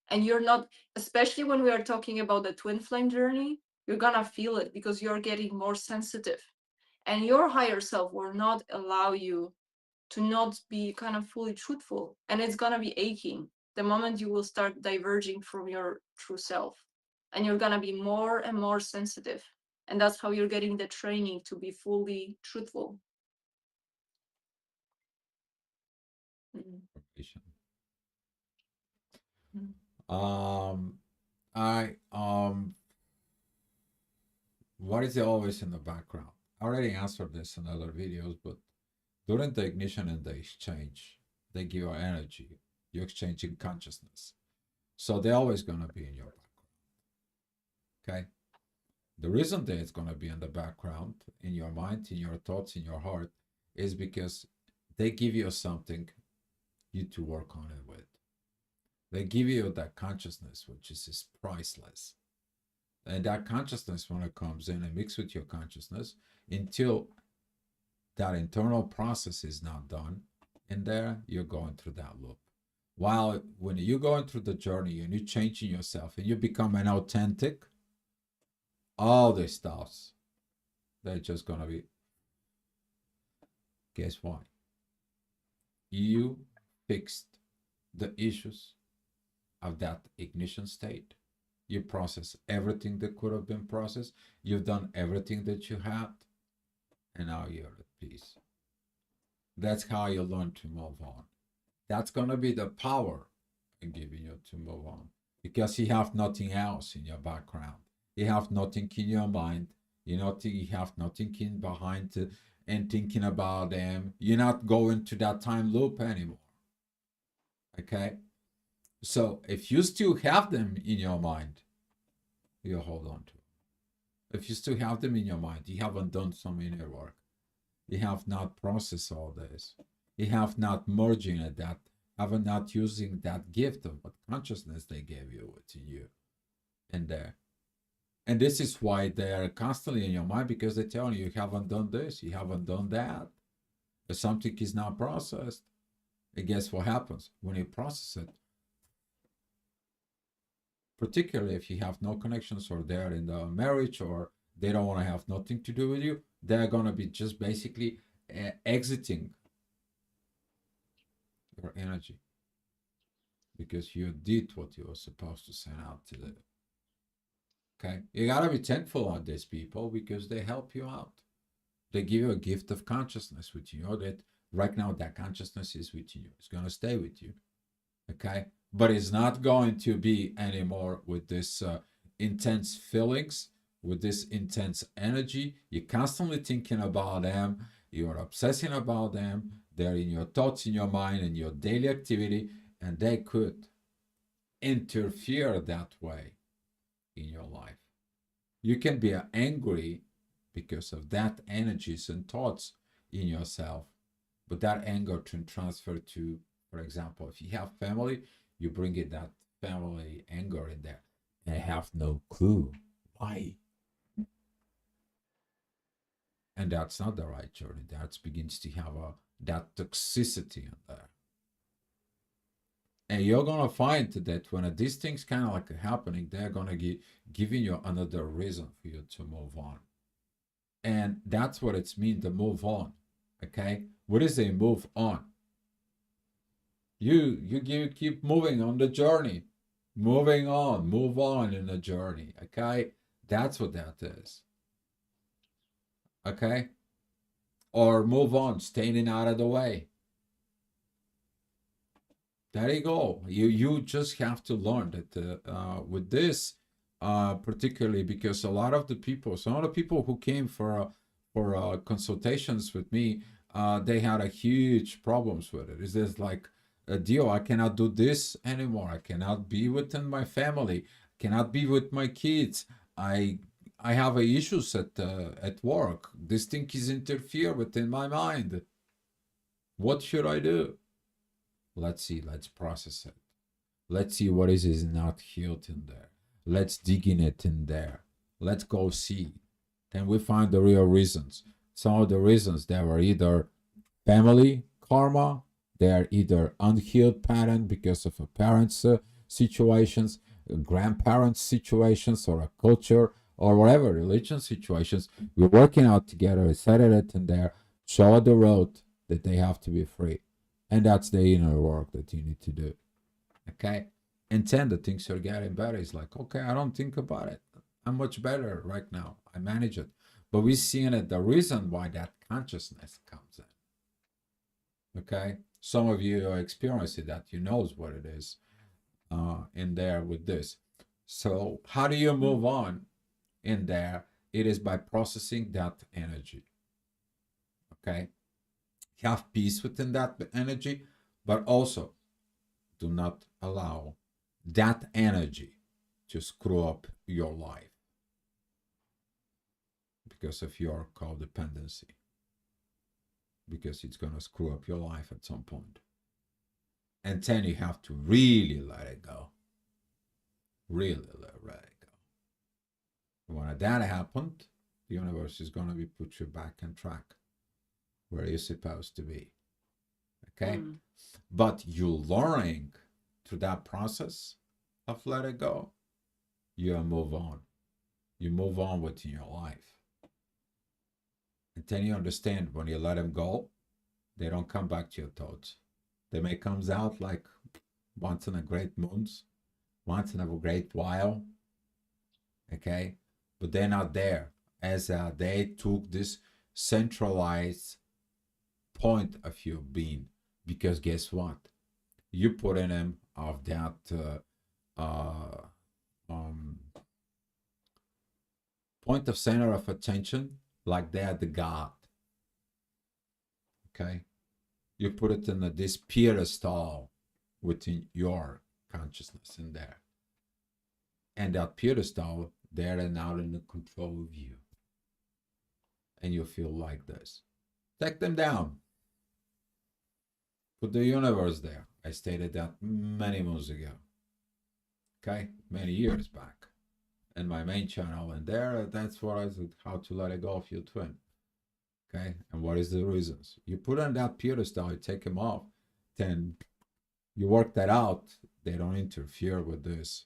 And you're not, especially when we are talking about the twin flame journey, you're gonna feel it because you're getting more sensitive, and your higher self will not allow you to not be kind of fully truthful, and it's gonna be aching the moment you will start diverging from your true self, and you're gonna be more and more sensitive, and that's how you're getting the training to be fully truthful. Mm. Mm. Um, what is always in the background? I already answered this in other videos, but during the ignition and the exchange, they give you energy. You're exchanging consciousness. So they're always going to be in your background. Okay? The reason that it's going to be in the background, in your mind, in your thoughts, in your heart, is because they give you something you to work on it with. They give you that consciousness, which is priceless. And that consciousness, when it comes in and mix with your consciousness, until that internal process is not done in there, you're going through that loop. While when you're going through the journey and you're changing yourself and you become an authentic, all these stuffs, they're just gonna be, guess what? You fixed the issues of that ignition state. You process everything that could have been processed. You've done everything that you had, and now you're at peace. That's how you learn to move on. That's gonna be the power in giving you to move on, because you have nothing else in your background. You have nothing in your mind. You have nothing in behind and thinking about them. You're not going to that time loop anymore. Okay, so if you still have them in your mind, you hold on to them. If you still have them in your mind, you haven't done some inner work. You have not processed all this. You have not merging at that, have not using that gift of what consciousness they gave you within you and there. And this is why they are constantly in your mind, because they tell you haven't done this, you haven't done that. If something is not processed, and guess what happens? When you process it, particularly if you have no connections or they're in the marriage or they don't want to have nothing to do with you, they're going to be just basically exiting your energy because you did what you were supposed to send out to do. Okay, you gotta be thankful on these people because they help you out. They give you a gift of consciousness with you. You know that right now that consciousness is with you. It's gonna stay with you. Okay, but it's not going to be anymore with this intense feelings, with this intense energy. You're constantly thinking about them. You're obsessing about them. They're in your thoughts, in your mind, in your daily activity, and they could interfere that way in your life. You can be angry because of that energies and thoughts in yourself, but that anger can transfer to, for example, if you have family, you bring in that family anger in there. And I have no clue why. And that's not the right journey. That begins to have that toxicity in there. And you're gonna find that when these things kind of like happening, they're gonna give giving you another reason for you to move on. And that's what it's mean to move on. Okay, what is a move on? You keep moving on the journey. Moving on, move on in the journey. Okay, that's what that is. Okay, or move on, staying out of the way. There you go. You just have to learn that with this, particularly because a lot of the people, some of the people who came for consultations with me, they had a huge problems with it. It's just like a deal. I cannot do this anymore. I cannot be within my family. Cannot be with my kids. I I have issues at work. This thing is interfere within my mind. What should I do? Let's see. Let's process it. Let's see what is not healed in there. Let's dig in it in there. Let's go see. Then we find the real reasons. Some of the reasons they were either family karma, they are either unhealed pattern because of a parent's situations, grandparents' situations, or a culture, or whatever religion situations. We're working out together, set it in there, show the road that they have to be free. And that's the inner work that you need to do. Okay, and then the things are getting better. It's like, okay, I don't think about it. I'm much better right now. I manage it. But we're seeing it, the reason why that consciousness comes in. Okay, some of you are experiencing that. You knows what it is in there with this. So how do you move on in there? It is by processing that energy. Okay, have peace within that energy, but also do not allow that energy to screw up your life because of your codependency, because it's going to screw up your life at some point. And then you have to really let it go. Really let it go. When that happened, the universe is going to be put you back on track where you're supposed to be. Okay? But you learning through that process of let it go, you move on. You move on within your life. And then you understand when you let them go, they don't come back to your thoughts. They may comes out like once in a great moons, once in a great while, okay? But they're not there as they took this centralized point of your being. Because guess what? You put in them of that point of center of attention like they're the God. Okay? You put it in this pedestal within your consciousness in there. And that pedestal, they're now in the control of you. And you feel like this. Take them down. Put the universe there. I stated that many months ago. Okay? Many years back. In my main channel. And there, that's what I said, how to let it go of your twin. Okay? And what is the reasons? You put on that pedestal, you take them off, then you work that out. They don't interfere with this.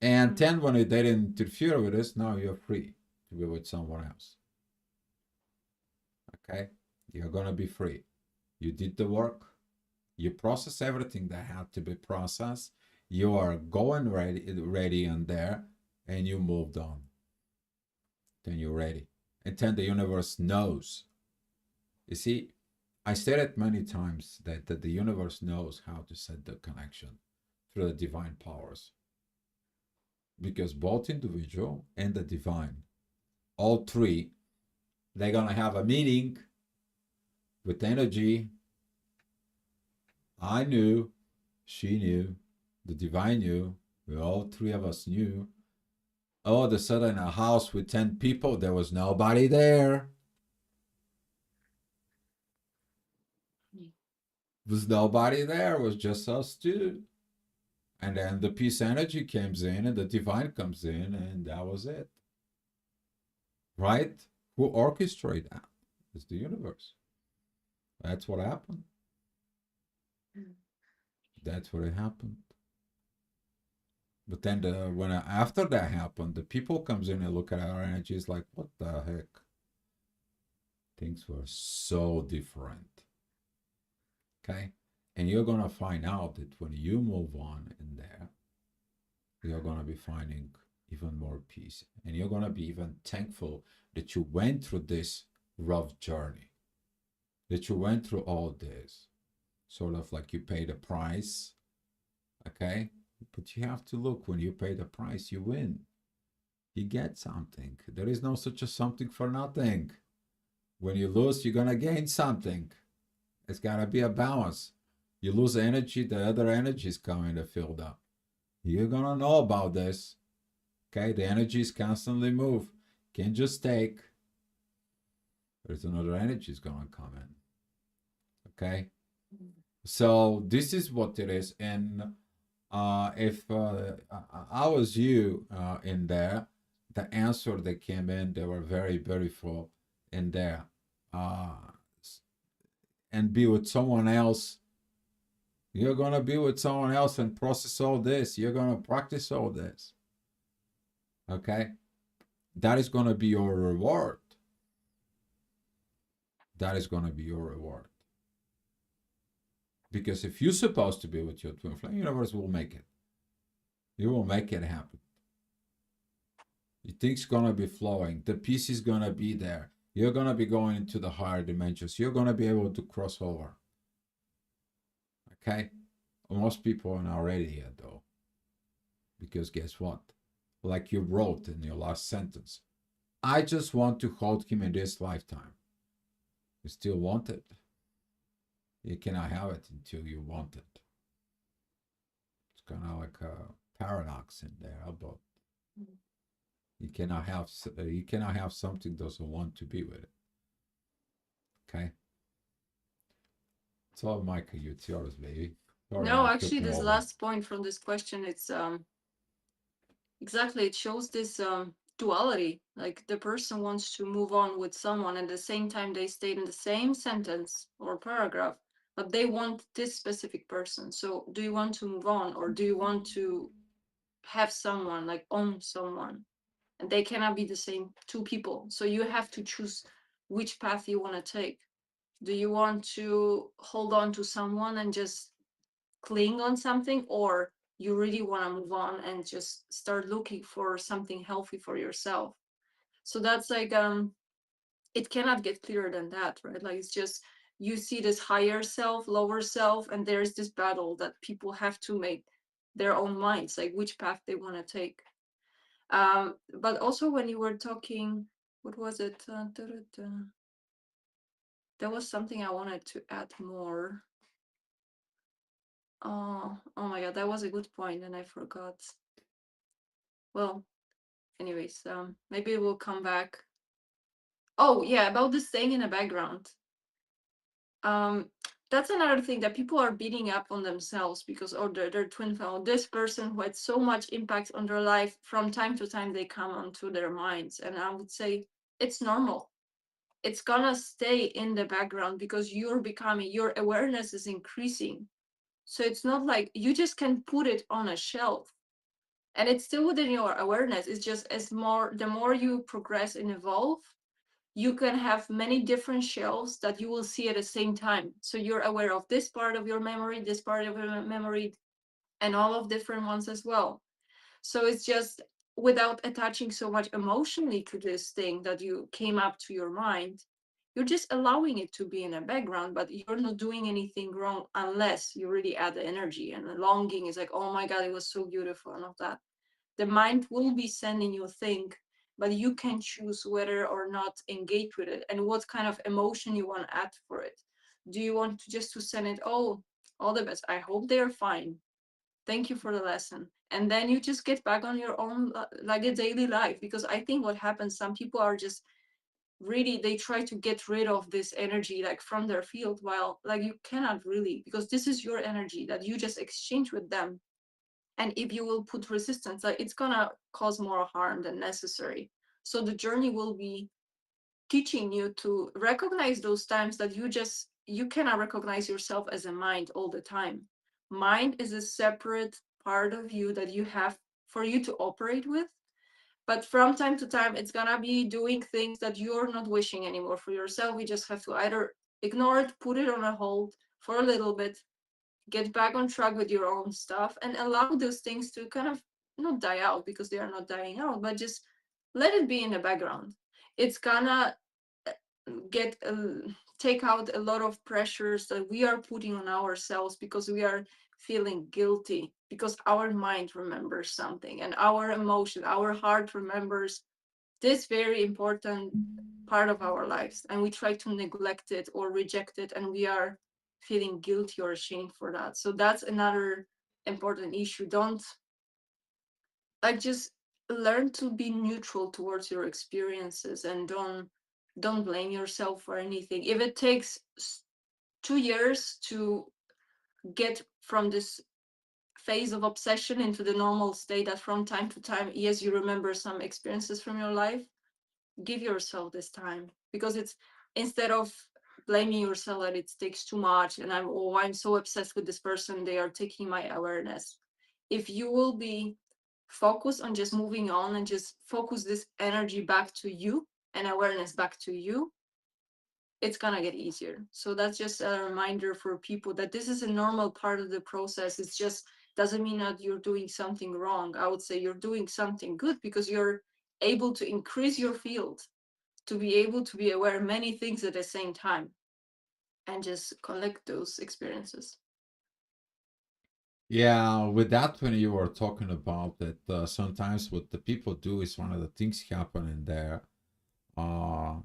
And then when they didn't interfere with this, now you're free to be with someone else. Okay? You're going to be free. You did the work. You process everything that had to be processed. You are going ready in there, and you moved on. Then you're ready. And then the universe knows. You see, I said it many times that the universe knows how to set the connection through the divine powers. Because both individual and the divine, all three, they're going to have a meeting with energy. I knew, she knew, the divine knew, we all three of us knew. All of a sudden, a house with 10 people, there was nobody there. There was nobody there, it was just us two. And then the peace energy comes in and the divine comes in, and that was it. Right? Who orchestrated that? It's the universe. That's what happened. That's what happened. But then when after that happened, the people comes in and look at our energies like, what the heck? Things were so different. Okay? And you're going to find out that when you move on in there, you're going to be finding even more peace. And you're going to be even thankful that you went through this rough journey, that you went through all this. Sort of like you paid a price, okay? But you have to look, when you pay the price, you win. You get something. There is no such a something for nothing. When you lose, you're going to gain something. It's got to be a balance. You lose energy, the other energy is coming to fill up. You're going to know about this. Okay, the energy is constantly move. Can't just take. There's another energy is going to come in. Okay, so this is what it is. And if I was you in there, the answer that came in, they were very beautiful in there. Uh, and be with someone else. You're going to be with someone else and process all this. You're going to practice all this. Okay? That is going to be your reward. That is going to be your reward. Because if you're supposed to be with your twin flame, universe will make it. You will make it happen. Things going to be flowing. The peace is going to be there. You're going to be going into the higher dimensions. You're going to be able to cross over. Okay? Most people are not ready yet, though. Because guess what? Like you wrote in your last sentence, I just want to hold him in this lifetime. You still want it. You cannot have it until you want it. It's kind of like a paradox in there, but you cannot have something doesn't want to be with it. Okay. So, Micah, it's yours, baby. Sorry, No, I took actually, you this over. last point from this question, it's exactly, it shows this duality. Like the person wants to move on with someone, at the same time they stayed in the same sentence or paragraph, but they want this specific person. So do you want to move on, or do you want to have someone, like own someone? And they cannot be the same two people. So you have to choose which path you want to take. Do you want to hold on to someone and just cling on something, or you really want to move on and just start looking for something healthy for yourself? So that's like it cannot get clearer than that, right? Like it's just, you see this higher self, lower self, and there's this battle that people have to make their own minds, like which path they want to take. But also when you were talking, what was it, there was something I wanted to add more. Oh my god, that was a good point and I forgot. Well, anyways, maybe it will come back. Oh yeah, about this staying in the background. Um, that's another thing that people are beating up on themselves because, or their twin flame, this person who had so much impact on their life, from time to time they come onto their minds, and I would say it's normal. It's gonna stay in the background because you're becoming, your awareness is increasing. So it's not like you just can put it on a shelf and it's still within your awareness. It's just, as more, the more you progress and evolve, you can have many different shelves that you will see at the same time. So you're aware of this part of your memory, this part of your memory, and all of different ones as well. So it's just, without attaching so much emotionally to this thing that you came up to your mind, you're just allowing it to be in the background, but you're not doing anything wrong unless you really add the energy. And the longing is like, oh my God, it was so beautiful, and all that. The mind will be sending you thing, but you can choose whether or not engage with it and what kind of emotion you want to add for it. Do you want to just to send it, oh, all the best, I hope they're fine, thank you for the lesson, and then you just get back on your own, like a daily life? Because I think what happens, some people are just really, they try to get rid of this energy like from their field, while like you cannot really, because this is your energy that you just exchange with them. And if you will put resistance, like it's gonna cause more harm than necessary. So the journey will be teaching you to recognize those times that you cannot recognize yourself as a mind all the time. Mind is a separate part of you that you have for you to operate with, but from time to time it's gonna be doing things that you're not wishing anymore for yourself. We just have to either ignore it, put it on a hold for a little bit, get back on track with your own stuff, and allow those things to kind of not die out, because they are not dying out, but just let it be in the background. It's gonna get take out a lot of pressures that we are putting on ourselves because we are feeling guilty, because our mind remembers something, and our emotion, our heart remembers this very important part of our lives, and we try to neglect it or reject it, and we are feeling guilty or ashamed for that. So that's another important issue. Don't, like, just learn to be neutral towards your experiences, and don't blame yourself for anything. If it takes 2 years to get from this phase of obsession into the normal state, that from time to time, yes, you remember some experiences from your life, give yourself this time, because it's, instead of blaming yourself that it takes too much, and I'm so obsessed with this person, they are taking my awareness. If you will be focused on just moving on and just focus this energy back to you and awareness back to you, it's gonna get easier. So that's just a reminder for people that this is a normal part of the process. It's just doesn't mean that you're doing something wrong. I would say you're doing something good, because you're able to increase your field, to be able to be aware of many things at the same time, and just collect those experiences. Yeah, with that, when you were talking about that, sometimes what the people do is one of the things happening there. Uh,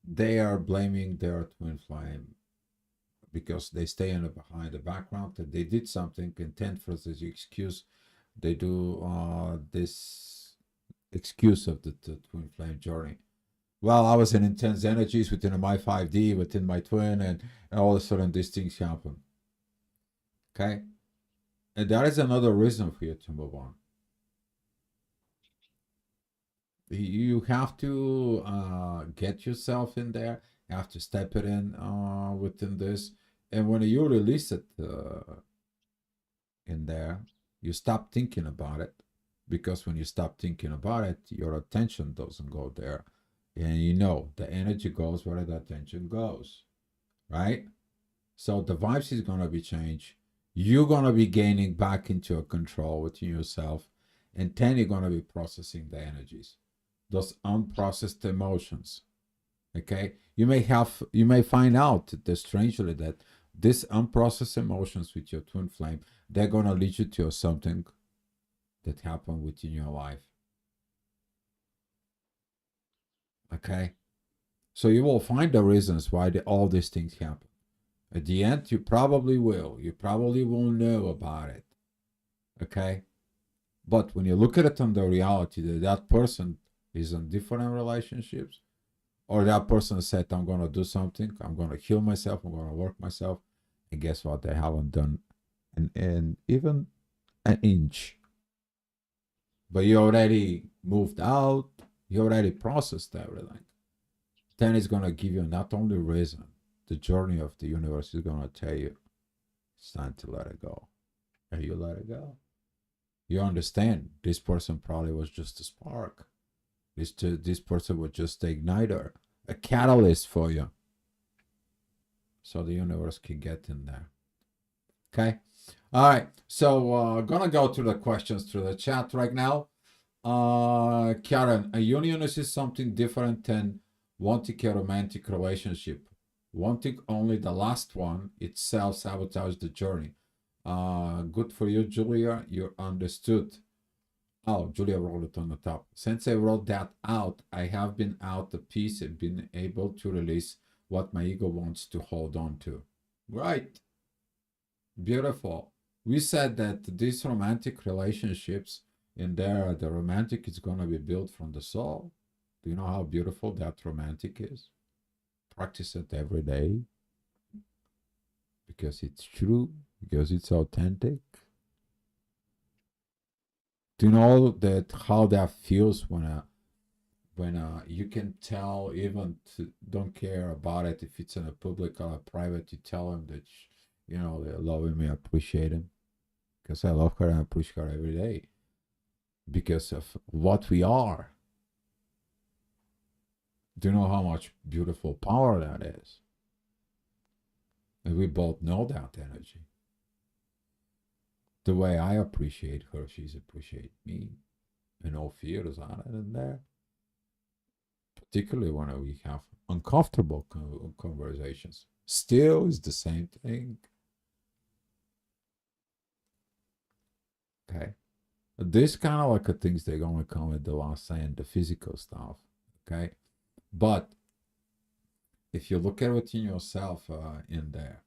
they are blaming their twin flame because they stay in the behind the background and they did something intent for this excuse. They do this excuse of the twin flame journey. Well, I was in intense energies within my 5D, within my twin, and all of a sudden these things happen. Okay? And that is another reason for you to move on. You have to get yourself in there. You have to step it in within this. And when you release it in there, you stop thinking about it. Because when you stop thinking about it, your attention doesn't go there. And you know, the energy goes where the attention goes, right? So the vibes is gonna be changed. You're gonna be gaining back into a control within yourself, and then you're gonna be processing the energies, those unprocessed emotions. Okay, you may find out that strangely that these unprocessed emotions with your twin flame, they're gonna lead you to something that happened within your life. Okay, so you will find the reasons why all these things happen. At the end, you probably will. You probably will know about it. Okay? But when you look at it on the reality that that person is in different relationships, or that person said, I'm going to do something, I'm going to heal myself, I'm going to work myself, and guess what? They haven't done even an inch. But you already moved out, you already processed everything. Then it's going to give you not only reason, the journey of the universe is going to tell you it's time to let it go. And you let it go. You understand this person probably was just a spark. This person was just the igniter, a catalyst for you, so the universe can get in there. Okay. All right. So gonna go to the questions through the chat right now. Karen, a union is something different than wanting a romantic relationship. Wanting only the last one itself sabotage the journey. Good for you, Julia. You understood. Oh, Julia wrote it on the top. Since I wrote that out, I have been out the piece and been able to release what my ego wants to hold on to. Right. Beautiful. We said that these romantic relationships, in there, the romantic is going to be built from the soul. Do you know how beautiful that romantic is? Practice it every day because it's true, because it's authentic. Do you know that how that feels when you can tell even to, don't care about it if it's in a public or a private, you tell them that you know they love him, I appreciate him because I love her and I appreciate her every day because of what we are. Do you know how much beautiful power that is? And we both know that energy. The way I appreciate her, she's appreciate me. No fears on it in there. Particularly when we have uncomfortable conversations. Still is the same thing. Okay. This kind of like a things they're gonna come with the last saying the physical stuff. Okay. But if you look at within yourself in there,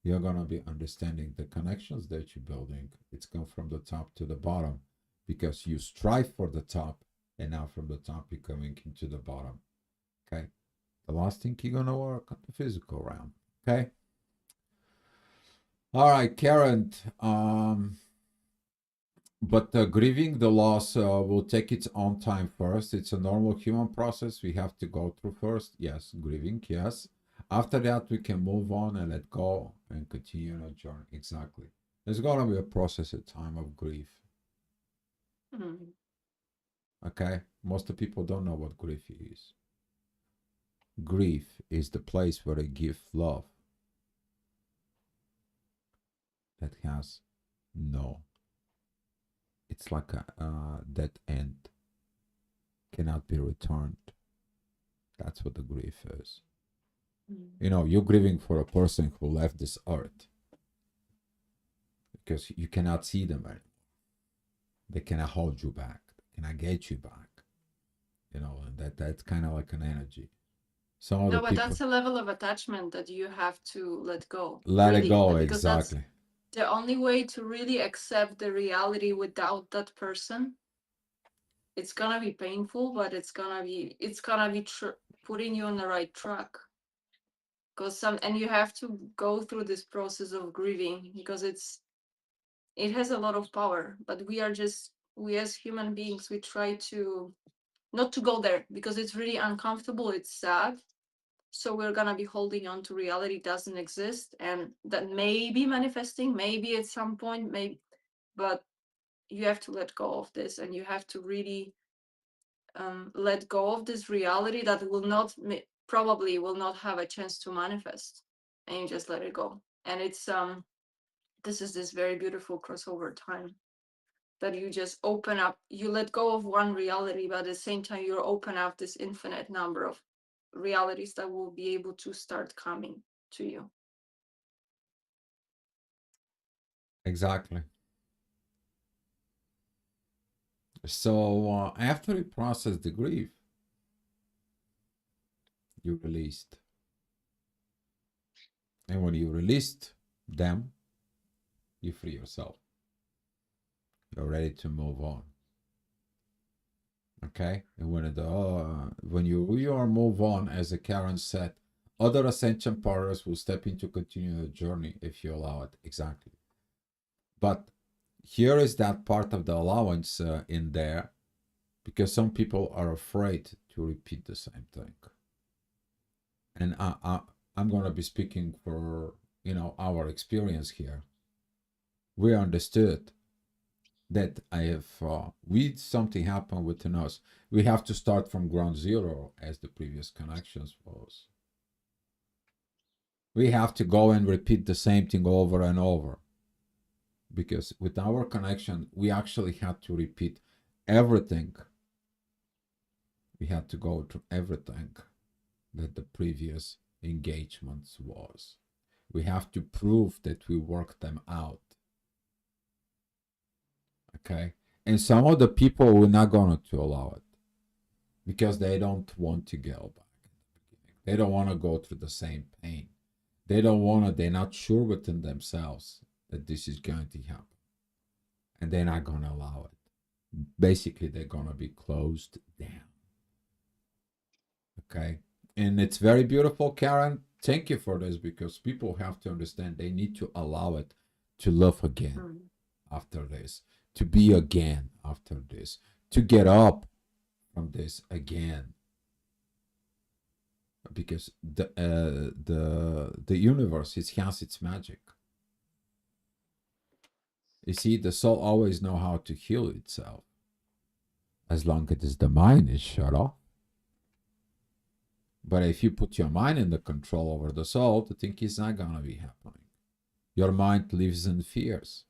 you're gonna be understanding the connections that you're building. It's come from the top to the bottom because you strive for the top, and now from the top you're coming into the bottom. Okay. The last thing you're gonna work on the physical realm. Okay. All right, Karen. But grieving the loss will take its own time first. It's a normal human process we have to go through first. Yes, grieving, yes. After that, we can move on and let go and continue our journey. Exactly. There's going to be a process at time of grief. Mm. Okay? Most of the people don't know what grief is. Grief is the place where they give love that has no. It's like a dead end. Cannot be returned. That's what the grief is. Mm. You know, you're grieving for a person who left this earth because you cannot see them anymore. They cannot hold you back. They cannot get you back. You know, and that's kind of like an energy. Some of the No, but people that's a level of attachment that you have to let go, let it really, go. because that's Exactly. the only way to really accept the reality without that person. It's gonna be painful, but it's gonna be putting you on the right track. Because and you have to go through this process of grieving because it has a lot of power. But we as human beings, we try to not to go there because it's really uncomfortable. It's sad. So we're gonna be holding on to reality doesn't exist, and that may be manifesting, maybe at some point, maybe, but you have to let go of this, and you have to really let go of this reality that will not probably will not have a chance to manifest, and you just let it go. And it's this is this very beautiful crossover time that you just open up, you let go of one reality, but at the same time you open up this infinite number of realities that will be able to start coming to you. Exactly. So after you process the grief, you released. And when you released them, you free yourself. You're ready to move on. Okay? And when you are move on, as Karen said, other ascension partners will step in to continue the journey if you allow it. Exactly. But here is that part of the allowance in there, because some people are afraid to repeat the same thing. And I'm going to be speaking for our experience here. We understood that we something happened within us. We have to start from ground zero, as the previous connections was. We have to go and repeat the same thing over and over, because with our connection we actually had to repeat everything. We had to go through everything that the previous engagements was. We have to prove that we worked them out. Okay? And some of the people were not going to allow it because they don't want to go back. They don't want to go through the same pain. They don't want to, they're not sure within themselves that this is going to happen. And they're not going to allow it. Basically, they're going to be closed down. Okay? And it's very beautiful, Karen. Thank you for this, because people have to understand they need to allow it to love again after this, to be again after this, to get up from this again. Because the universe, it has its magic. You see, the soul always know how to heal itself, as long as the mind is shut off. But if you put your mind in the control over the soul, the thing is not gonna be happening. Your mind lives in fears.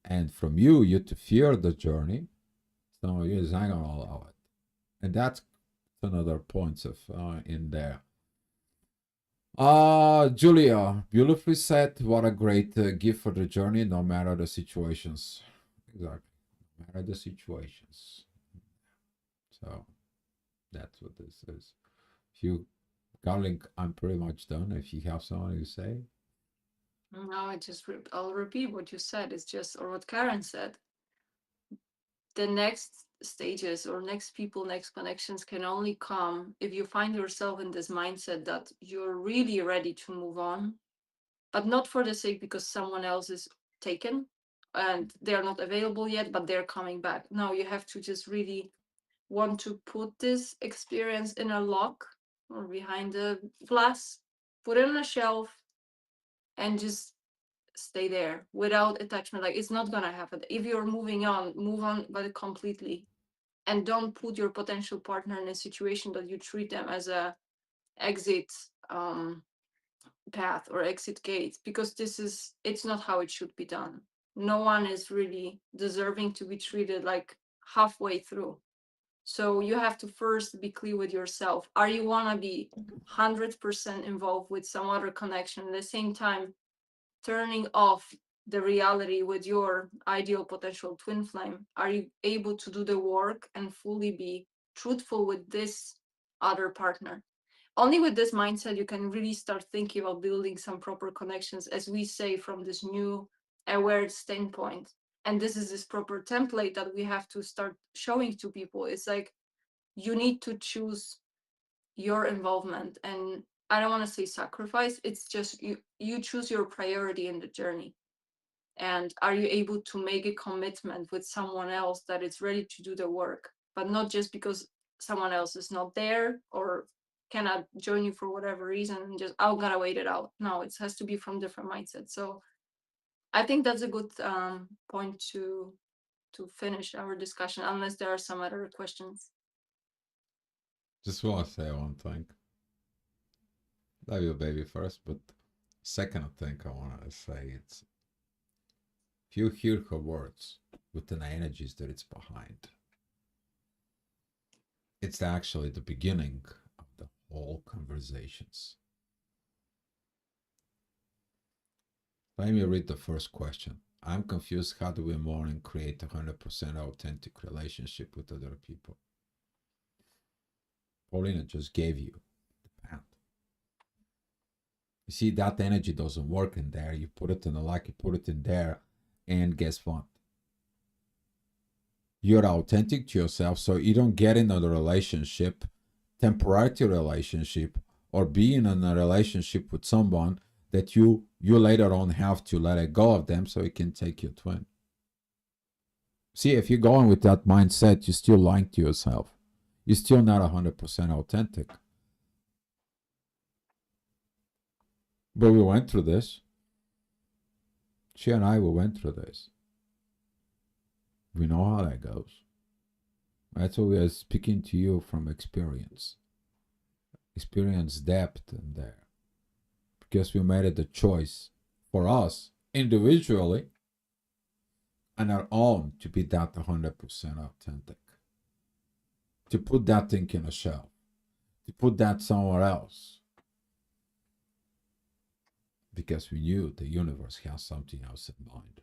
And from you to fear the journey, some of you is not gonna allow it. And that's another points of in there. Julia, beautifully said. What a great gift for the journey, no matter the situations. Exactly. No matter the situations. So that's what this is. If you, Garling, I'm pretty much done. If you have something to say. No, I'll repeat what you said. It's just, or what Karen said. The next stages or next people, next connections can only come if you find yourself in this mindset that you're really ready to move on, but not for the sake because someone else is taken and they're not available yet, but they're coming back. No, you have to just really want to put this experience in a lock or behind a glass, put it on a shelf, and just stay there without attachment. Like, it's not gonna happen. If you're moving on, move on, but completely. And don't put your potential partner in a situation that you treat them as a exit path or exit gate, because it's not how it should be done. No one is really deserving to be treated like halfway through. So you have to first be clear with yourself. Are you want to be 100% involved with some other connection at the same time turning off the reality with your ideal potential twin flame? Are you able to do the work and fully be truthful with this other partner? Only with this mindset you can really start thinking about building some proper connections, as we say, from this new aware standpoint. And this is this proper template that we have to start showing to people. It's like, you need to choose your involvement, and I don't want to say sacrifice, it's just you choose your priority in the journey. And are you able to make a commitment with someone else that is ready to do the work, but not just because someone else is not there or cannot join you for whatever reason, and just, I'll gotta wait it out. No, it has to be from different mindset. So I think that's a good point to finish our discussion, unless there are some other questions. Just want to say one thing. Love your baby first, but second thing I want to say it's if you hear her words with the energies that it's behind, it's actually the beginning of the whole conversations. Let me read the first question. I'm confused. How do we more and create a 100% authentic relationship with other people? Paulina just gave you the path. You see, that energy doesn't work in there. You put it in the like, you put it in there, and guess what? You're authentic to yourself, so you don't get in a relationship, temporary relationship, or being in a relationship with someone that you later on have to let it go of them so you can take your twin. See, if you're going with that mindset, you're still lying to yourself. You're still not 100% authentic. But we went through this. She and I, we went through this. We know how that goes. That's why we are speaking to you from experience. Experience depth in there. Because we made it a choice for us individually and our own to be that 100% authentic. To put that thing in a shelf. To put that somewhere else. Because we knew the universe has something else in mind.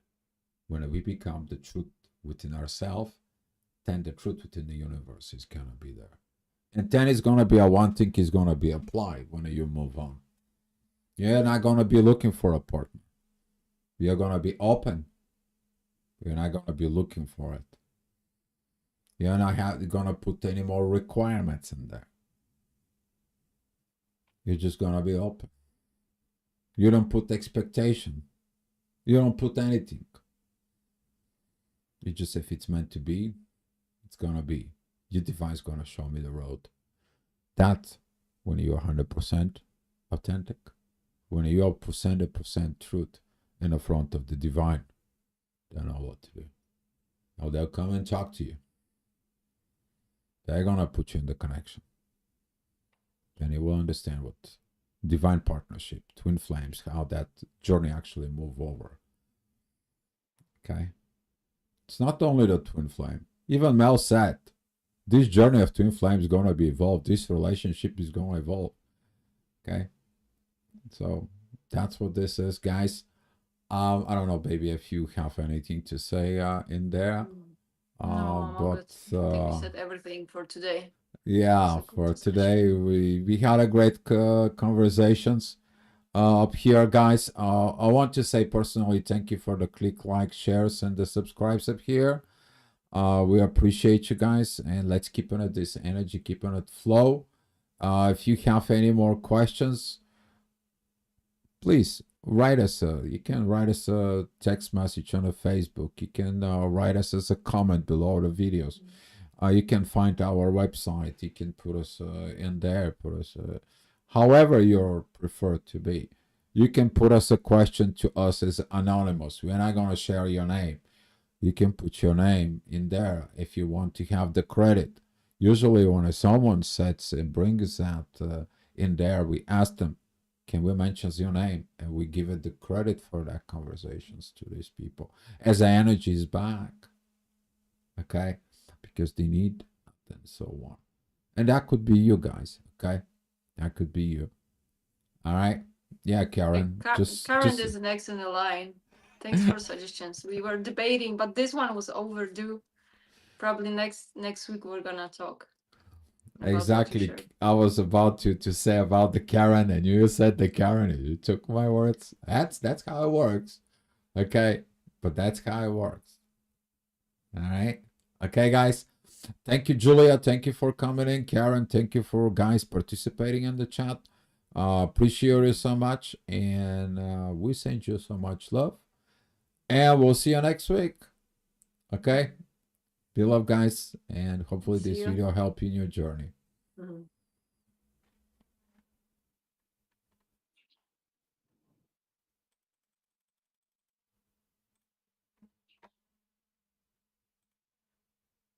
When we become the truth within ourselves, then the truth within the universe is going to be there. And then it's going to be a one thing is going to be applied when you move on. You're not going to be looking for a partner. You're going to be open. You're not going to be looking for it. You're not going to put any more requirements in there. You're just going to be open. You don't put expectation. You don't put anything. You just, if it's meant to be, it's going to be. Your divine's going to show me the road. That's when you're 100% authentic. When you're 100% truth in the front of the divine, they know what to do. Now they'll come and talk to you. They're going to put you in the connection. Then you will understand what divine partnership, twin flames, how that journey actually move over. Okay? It's not only the twin flame. Even Mel said, this journey of twin flame is going to be evolved. This relationship is going to evolve. Okay. So that's what this is, guys. I don't know, baby, if you have anything to say in there. No, I'm all But good. I think we said everything for today. yeah, It's a good for discussion. today, we had a great conversations up here, guys. I want to say personally, thank you for the click, like, shares, and the subscribes up here. We appreciate you guys, and let's keep on it this energy, keep on it flow. If you have any more questions, please write us. You can write us a text message on the Facebook. You can write us as a comment below the videos. You can find our website. You can put us in there. Put us however you prefer to be. You can put us a question to us as anonymous. We're not gonna share your name. You can put your name in there if you want to have the credit. Usually, when someone sets and brings that in there, we ask them, "Can we mention your name?" And we give it the credit for that conversations to these people as the energy is back, okay? Because they need and so on. And that could be you guys, okay? That could be you. All right. Yeah, Okay, Karen. Karen Just is next in the line. Thanks for suggestions. We were debating, but this one was overdue. Probably next week we're gonna talk about what you exactly. shared. I was about to say about the Karen, and you said the Karen. You took my words. That's how it works. Okay, but that's how it works. All right. Okay, guys. Thank you, Julia. Thank you for coming in, Karen. Thank you for guys participating in the chat. Appreciate you so much, and we send you so much love. And we'll see you next week. Okay. Be love, guys, and hopefully See this you. video help you in your journey. Mhm.